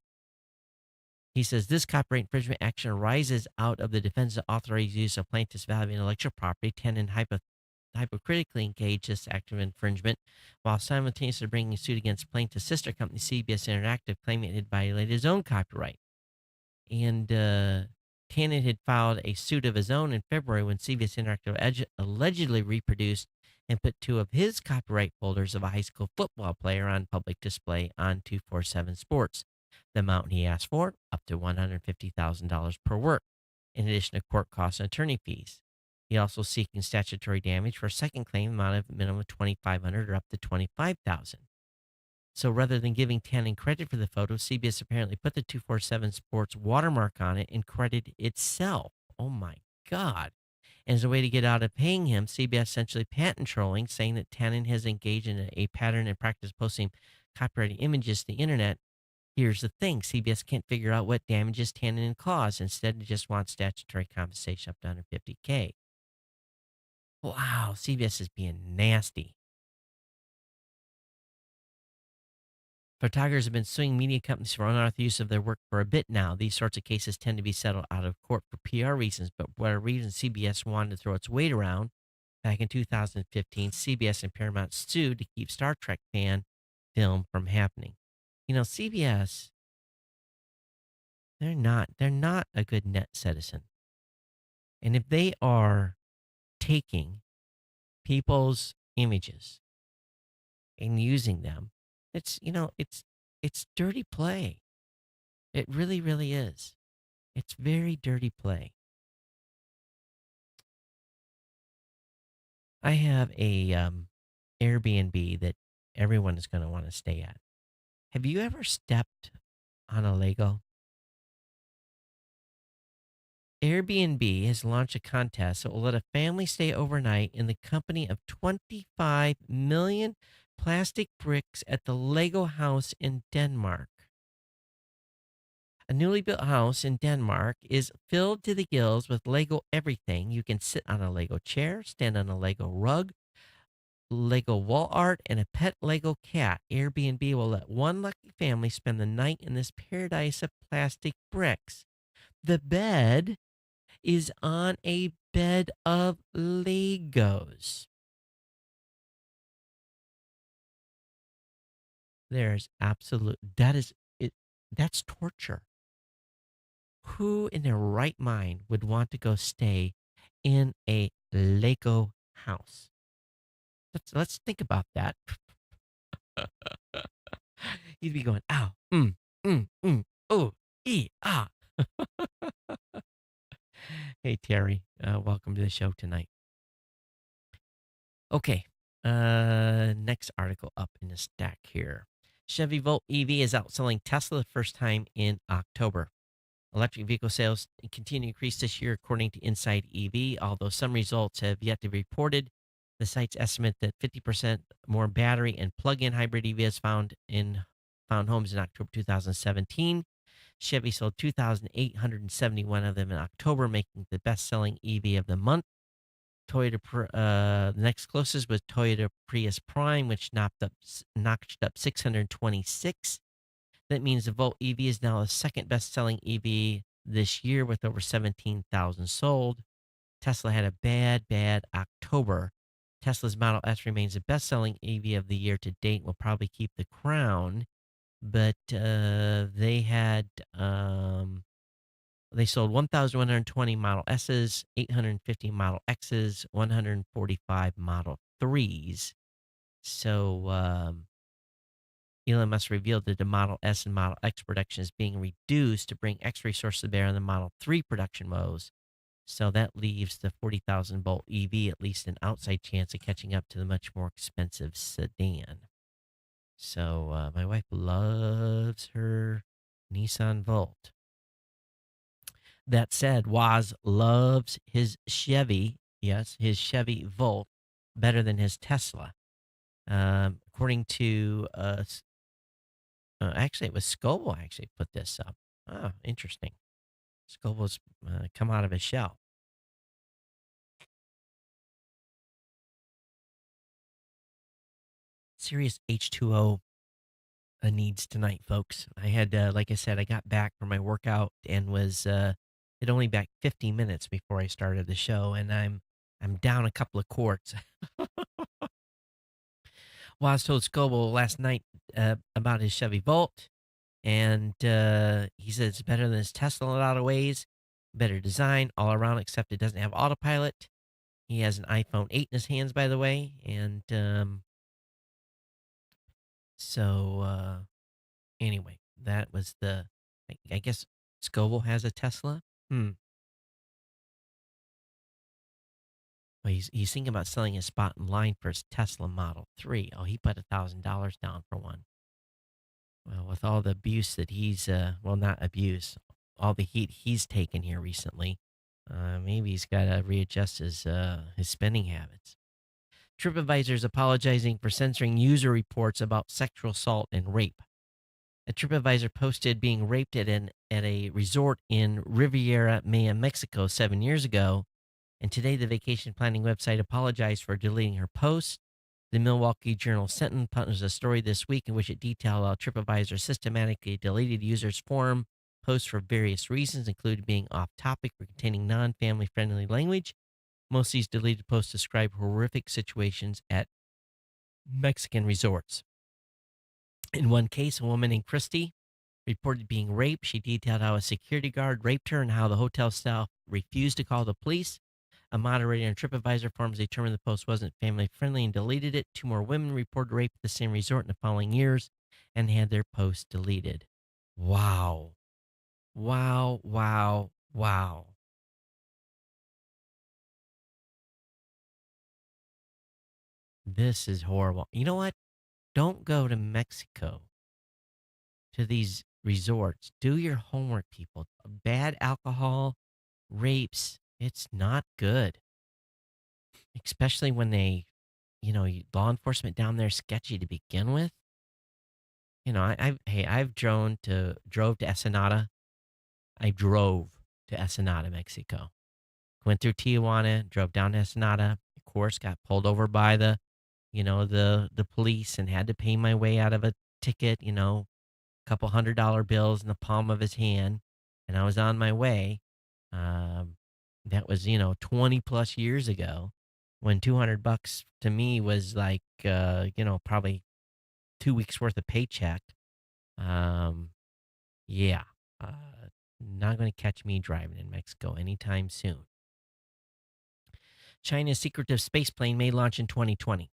He says this copyright infringement action arises out of the defense authorized use of plaintiff's value intellectual property. Tenon hypocritically engaged this act of infringement while simultaneously bringing a suit against plaintiff's sister company, CBS Interactive, claiming it had violated his own copyright. And Tannen had filed a suit of his own in February when CBS Interactive allegedly reproduced and put two of his copyright folders of a high school football player on public display on 247 Sports. The amount he asked for, up to $150,000 per work, in addition to court costs and attorney fees. He also seeking statutory damage for a second claim amount of minimum of $2,500 or up to $25,000. So rather than giving Tannen credit for the photo, CBS apparently put the 247 Sports watermark on it and credited itself. Oh my God. And as a way to get out of paying him, CBS essentially patent trolling, saying that Tannen has engaged in a pattern and practice posting copyrighted images to the internet. Here's the thing, CBS can't figure out what damages Tannen caused. Instead, it just wants statutory compensation up to $150K. Wow, CBS is being nasty. Photographers have been suing media companies for unauthorized use of their work for a bit now. These sorts of cases tend to be settled out of court for PR reasons, but for whatever reason, CBS wanted to throw its weight around. Back in 2015, CBS and Paramount sued to keep Star Trek fan film from happening. CBS, they're not a good net citizen. And if they are taking people's images and using them, it's dirty play. It really, really is. It's very dirty play. I have a Airbnb that everyone is going to want to stay at. Have you ever stepped on a Lego? Airbnb has launched a contest that will let a family stay overnight in the company of 25 million plastic bricks at the Lego house in Denmark. A newly built house in Denmark is filled to the gills with Lego everything. You can sit on a Lego chair, stand on a Lego rug, Lego wall art, and a pet Lego cat. Airbnb will let one lucky family spend the night in this paradise of plastic bricks. The bed is on a bed of Legos. There's absolute, that is it. That's torture. Who in their right mind would want to go stay in a Lego house? Let's think about that. You'd be going, ow, oh, ah. Hey, Terry, welcome to the show tonight. Okay, next article up in the stack here. Chevy Volt EV is outselling Tesla the first time in October. Electric vehicle sales continue to increase this year, according to Inside EV, although some results have yet to be reported. The site's estimate that 50% more battery and plug-in hybrid EVs found homes in October 2017. Chevy sold 2,871 of them in October, making the best-selling EV of the month. The next closest was Toyota Prius Prime, which notched up 626. That means the Volt EV is now the second best-selling EV this year with over 17,000 sold. Tesla had a bad October. Tesla's Model S remains the best-selling EV of the year to date. Will probably keep the crown, but they sold 1,120 Model S's, 850 Model X's, 145 Model 3s. So Elon Musk revealed that the Model S and Model X production is being reduced to bring X resources to bear on the Model 3 production woes. So that leaves the 40,000 volt EV at least an outside chance of catching up to the much more expensive sedan. So my wife loves her Nissan Volt. That said, Woz loves his Chevy, yes, his Chevy Volt, better than his Tesla. According to, actually, it was Scoble actually put this up. Oh, interesting. Scoble's come out of his shell. Serious H2O needs tonight, folks. I had, like I said, I got back from my workout and was it only back 50 minutes before I started the show, and I'm down a couple of quarts. Well, I was told Scoble last night about his Chevy Volt, and he said it's better than his Tesla in a lot of ways. Better design all around, except it doesn't have autopilot. He has an iPhone 8 in his hands, by the way, and so anyway, that was the. I guess Scoble has a Tesla. Hmm. Well, he's thinking about selling his spot in line for his Tesla Model 3. Oh, he put $1,000 down for one. Well, with all the abuse that well, not abuse, all the heat he's taken here recently, maybe he's got to readjust his spending habits. TripAdvisor is apologizing for censoring user reports about sexual assault and rape. A TripAdvisor posted being raped at a resort in Riviera Maya, Mexico 7 years ago, and today the vacation planning website apologized for deleting her post. The Milwaukee Journal Sentinel published a story this week in which it detailed how TripAdvisor systematically deleted users' forum posts for various reasons, including being off topic or containing non family friendly language. Most of these deleted posts describe horrific situations at Mexican resorts. In one case, a woman named Christy reported being raped. She detailed how a security guard raped her and how the hotel staff refused to call the police. A moderator in TripAdvisor forums determined the post wasn't family friendly and deleted it. Two more women reported rape at the same resort in the following years and had their posts deleted. Wow. Wow, wow, wow. This is horrible. You know what? Don't go to Mexico to these resorts. Do your homework, people. Bad alcohol, rapes, it's not good. Especially when law enforcement down there is sketchy to begin with. I've drove to Ensenada. I drove to Ensenada, Mexico. Went through Tijuana, drove down to Ensenada. Of course, got pulled over by the police and had to pay my way out of a ticket. Couple $100 bills in the palm of his hand, and I was on my way. Um, that was 20 plus years ago, when $200 to me was like probably 2 weeks worth of paycheck. Um, Yeah, not going to catch me driving in Mexico anytime soon. China's secretive space plane may launch in 2020.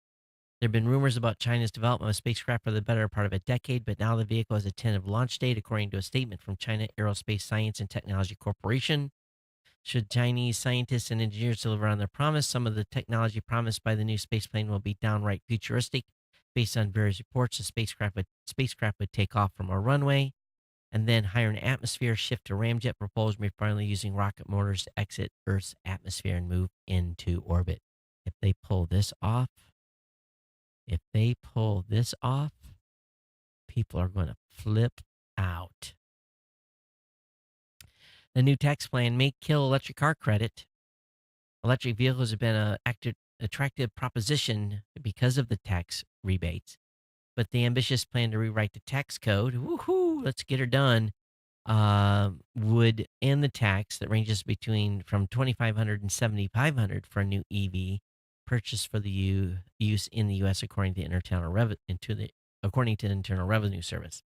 There have been rumors about China's development of a spacecraft for the better part of a decade, but now the vehicle has a tentative launch date, according to a statement from China Aerospace Science and Technology Corporation. Should Chinese scientists and engineers deliver on their promise, some of the technology promised by the new spaceplane will be downright futuristic. Based on various reports, the spacecraft would take off from our runway and then higher in atmosphere, shift to ramjet propulsion, before finally using rocket motors to exit Earth's atmosphere and move into orbit. If they pull this off, if they pull this off, people are going to flip out. The new tax plan may kill electric car credit. Electric vehicles have been an attractive proposition because of the tax rebates, but the ambitious plan to rewrite the tax code, woohoo, let's get her done, would end the tax that ranges between from 2,500 and 7,500 for a new EV purchased for the use in the U.S. According to the Internal Revenue Service.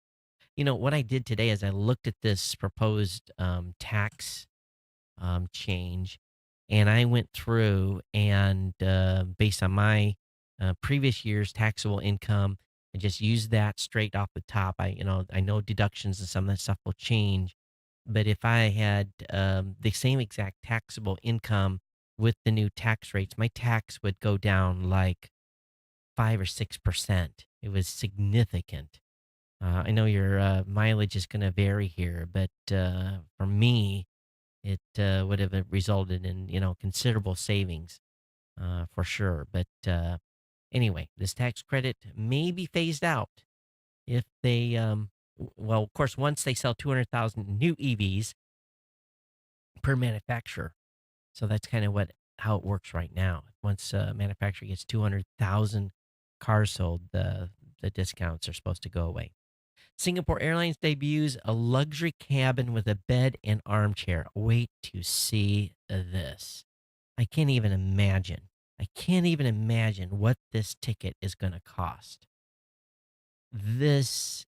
You know what I did today is I looked at this proposed tax change, and I went through and based on my previous year's taxable income, I just used that straight off the top. I know deductions and some of that stuff will change, but if I had the same exact taxable income with the new tax rates, my tax would go down like 5 or 6%. It was significant. I know your mileage is going to vary here, but for me, it would have resulted in considerable savings for sure. But anyway, this tax credit may be phased out if they, well, of course, once they sell 200,000 new EVs per manufacturer. So that's kind of how it works right now. Once a manufacturer gets 200,000 cars sold, the discounts are supposed to go away. Singapore Airlines debuts a luxury cabin with a bed and armchair. Wait to see this. I can't even imagine. I can't even imagine what this ticket is going to cost. This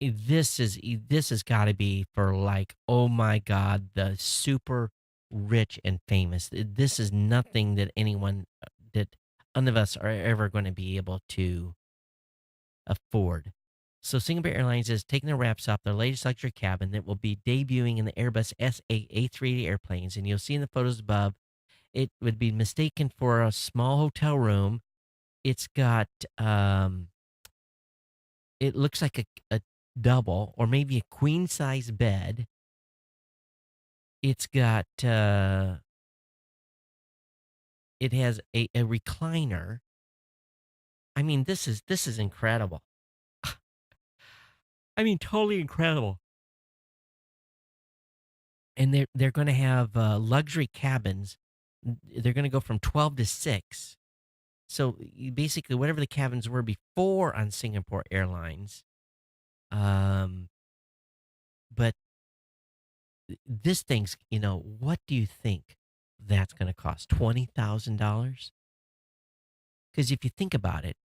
this has got to be for, like, oh my god, the super rich and famous. This is nothing that that none of us are ever going to be able to afford. So Singapore Airlines is taking their wraps off their latest luxury cabin that will be debuting in the Airbus A380 airplanes. And you'll see in the photos above, it would be mistaken for a small hotel room. It's got, it looks like a double or maybe a queen size bed. It's got, it has a recliner. I mean, this is incredible. I mean, totally incredible. And they're gonna have, luxury cabins. They're gonna go from 12 to 6. So, you basically, whatever the cabins were before on Singapore Airlines, um, but this thing's, what do you think that's gonna cost? $20,000? Because if you think about it,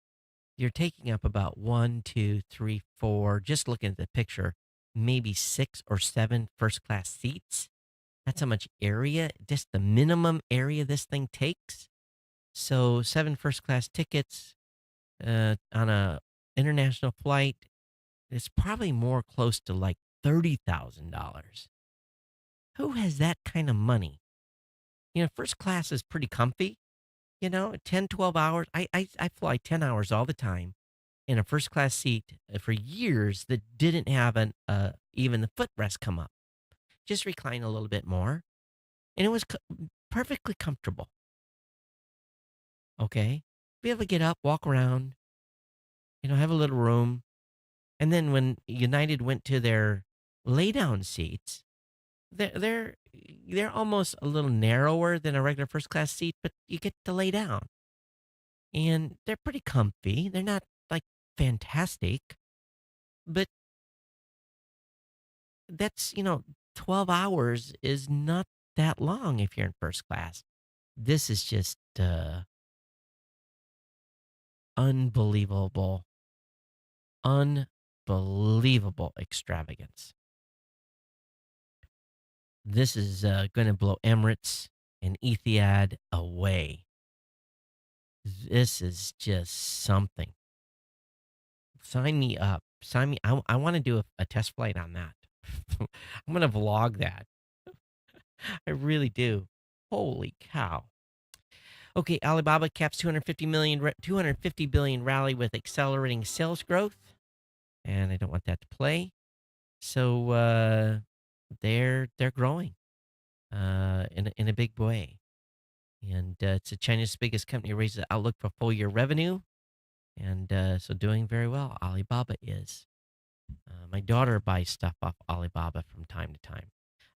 you're taking up about 1, 2, 3, 4, just looking at the picture, maybe 6 or 7 first-class seats. That's how much area, just the minimum area this thing takes. So 7 first class tickets on a international flight, it's probably more close to like $30,000. Who has that kind of money? First class is pretty comfy, 10, 12 hours. I fly 10 hours all the time in a first class seat for years that didn't have even the footrest come up. Just recline a little bit more. And it was perfectly comfortable. Okay. Be able to get up, walk around, have a little room. And then when United went to their lay down seats, they're almost a little narrower than a regular first class seat, but you get to lay down. And they're pretty comfy. They're not like fantastic, but that's, 12 hours is not that long if you're in first class. This is just unbelievable, unbelievable extravagance. This is going to blow Emirates and Etihad away. This is just something. Sign me up. Sign me. I want to do a test flight on that. I'm going to vlog that. I really do. Holy cow. Okay, Alibaba caps 250 billion rally with accelerating sales growth, and I don't want that to play. So they're growing in a big way, and it's China's biggest company raises the outlook for full year revenue, and so doing very well. Alibaba is. My daughter buys stuff off Alibaba from time to time.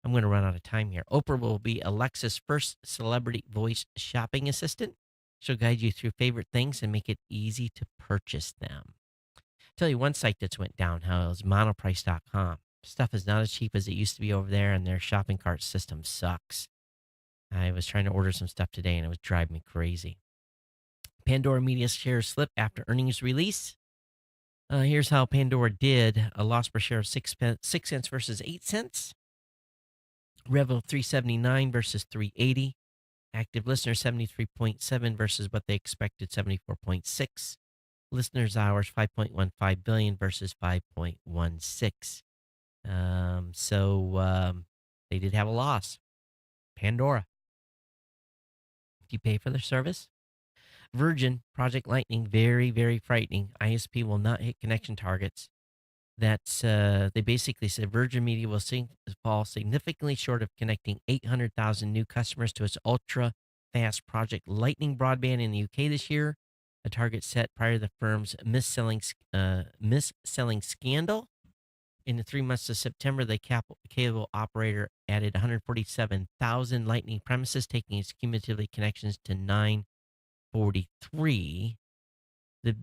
I'm going to run out of time here. Oprah will be Alexa's first celebrity voice shopping assistant. She'll guide you through favorite things and make it easy to purchase them. Tell you one site that's went downhill is monoprice.com. Stuff is not as cheap as it used to be over there, and their shopping cart system sucks. I was trying to order some stuff today, and it was driving me crazy. Pandora Media shares slip after earnings release. Here's how Pandora did: a loss per share of 6 cents versus 8 cents. Revel 379 versus 380. Active listeners 73.7 versus what they expected 74.6. Listeners hours 5.15 billion versus 5.16. So they did have a loss. Pandora. Do you pay for their service? Virgin Project Lightning, very, very frightening. ISP will not hit connection targets. That's they basically said Virgin Media will fall significantly short of connecting 800,000 new customers to its ultra fast Project Lightning broadband in the UK this year, a target set prior to the firm's mis-selling scandal. In the 3 months of September, the cable operator added 147,000 Lightning premises, taking its cumulatively connections to 943. The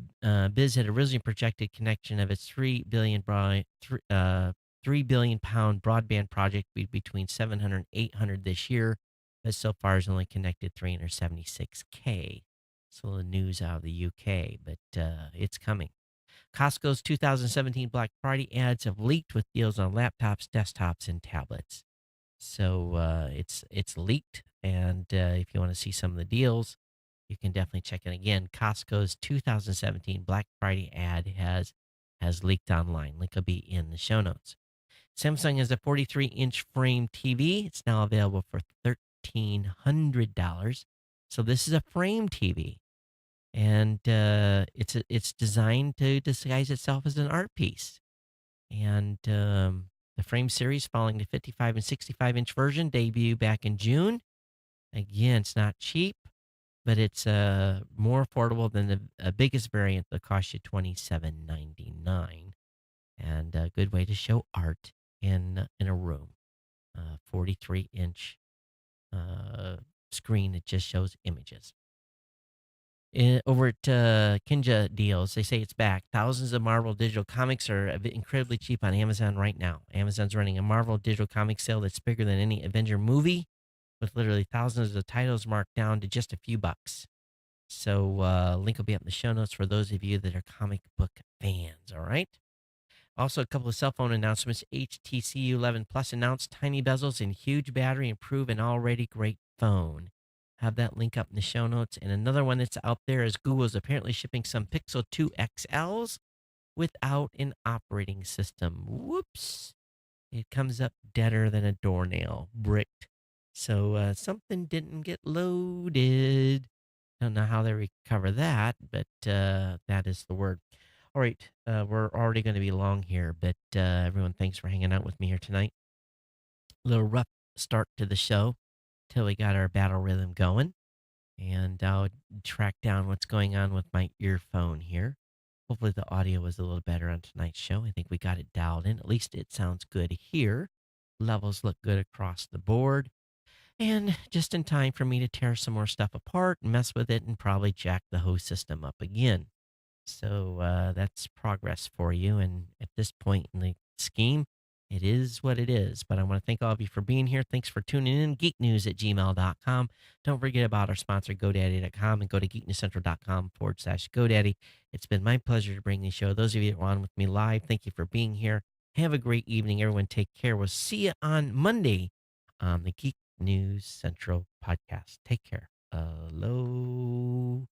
Biz had originally projected connection of its 3 billion pound broadband project be between 700 and 800 this year, but so far has only connected 376K. So the news out of the UK, but it's coming. Costco's 2017 Black Friday ads have leaked with deals on laptops, desktops, and tablets. So it's leaked, and if you want to see some of the deals, you can definitely check it again. Costco's 2017 Black Friday ad has leaked online. Link will be in the show notes. Samsung has a 43-inch frame TV. It's now available for $1,300. So this is a frame TV, and it's designed to disguise itself as an art piece. And the frame series, following the 55 and 65-inch version, debuted back in June. Again, it's not cheap, but it's more affordable than the biggest variant that costs you $27.99, and a good way to show art in a room. 43-inch screen that just shows images. Over at Kinja Deals, they say it's back. Thousands of Marvel digital comics are incredibly cheap on Amazon right now. Amazon's running a Marvel digital comic sale that's bigger than any Avenger movie, with literally thousands of titles marked down to just a few bucks. So link will be up in the show notes for those of you that are comic book fans, all right? Also, a couple of cell phone announcements. HTC U11 Plus announced tiny bezels and huge battery improve an already great phone. Have that link up in the show notes. And another one that's out there is Google's apparently shipping some Pixel 2 XLs without an operating system. Whoops. It comes up deader than a doornail, bricked. So something didn't get loaded. Don't know how they recover that, but that is the word. All right, we're already going to be long here, but everyone, thanks for hanging out with me here tonight. A little rough start to the show till we got our battle rhythm going, and I'll track down what's going on with my earphone here. Hopefully the audio was a little better on tonight's show. I think we got it dialed in. At least it sounds good here. Levels look good across the board. And just in time for me to tear some more stuff apart and mess with it and probably jack the host system up again. So that's progress for you. And at this point in the scheme, it is what it is. But I want to thank all of you for being here. Thanks for tuning in. Geeknews@gmail.com. Don't forget about our sponsor, GoDaddy.com, and go to geeknewscentral.com/GoDaddy. It's been my pleasure to bring the show. Those of you that were on with me live, thank you for being here. Have a great evening, everyone. Take care. We'll see you on Monday on the Geek News Central podcast. Take care. Aloha.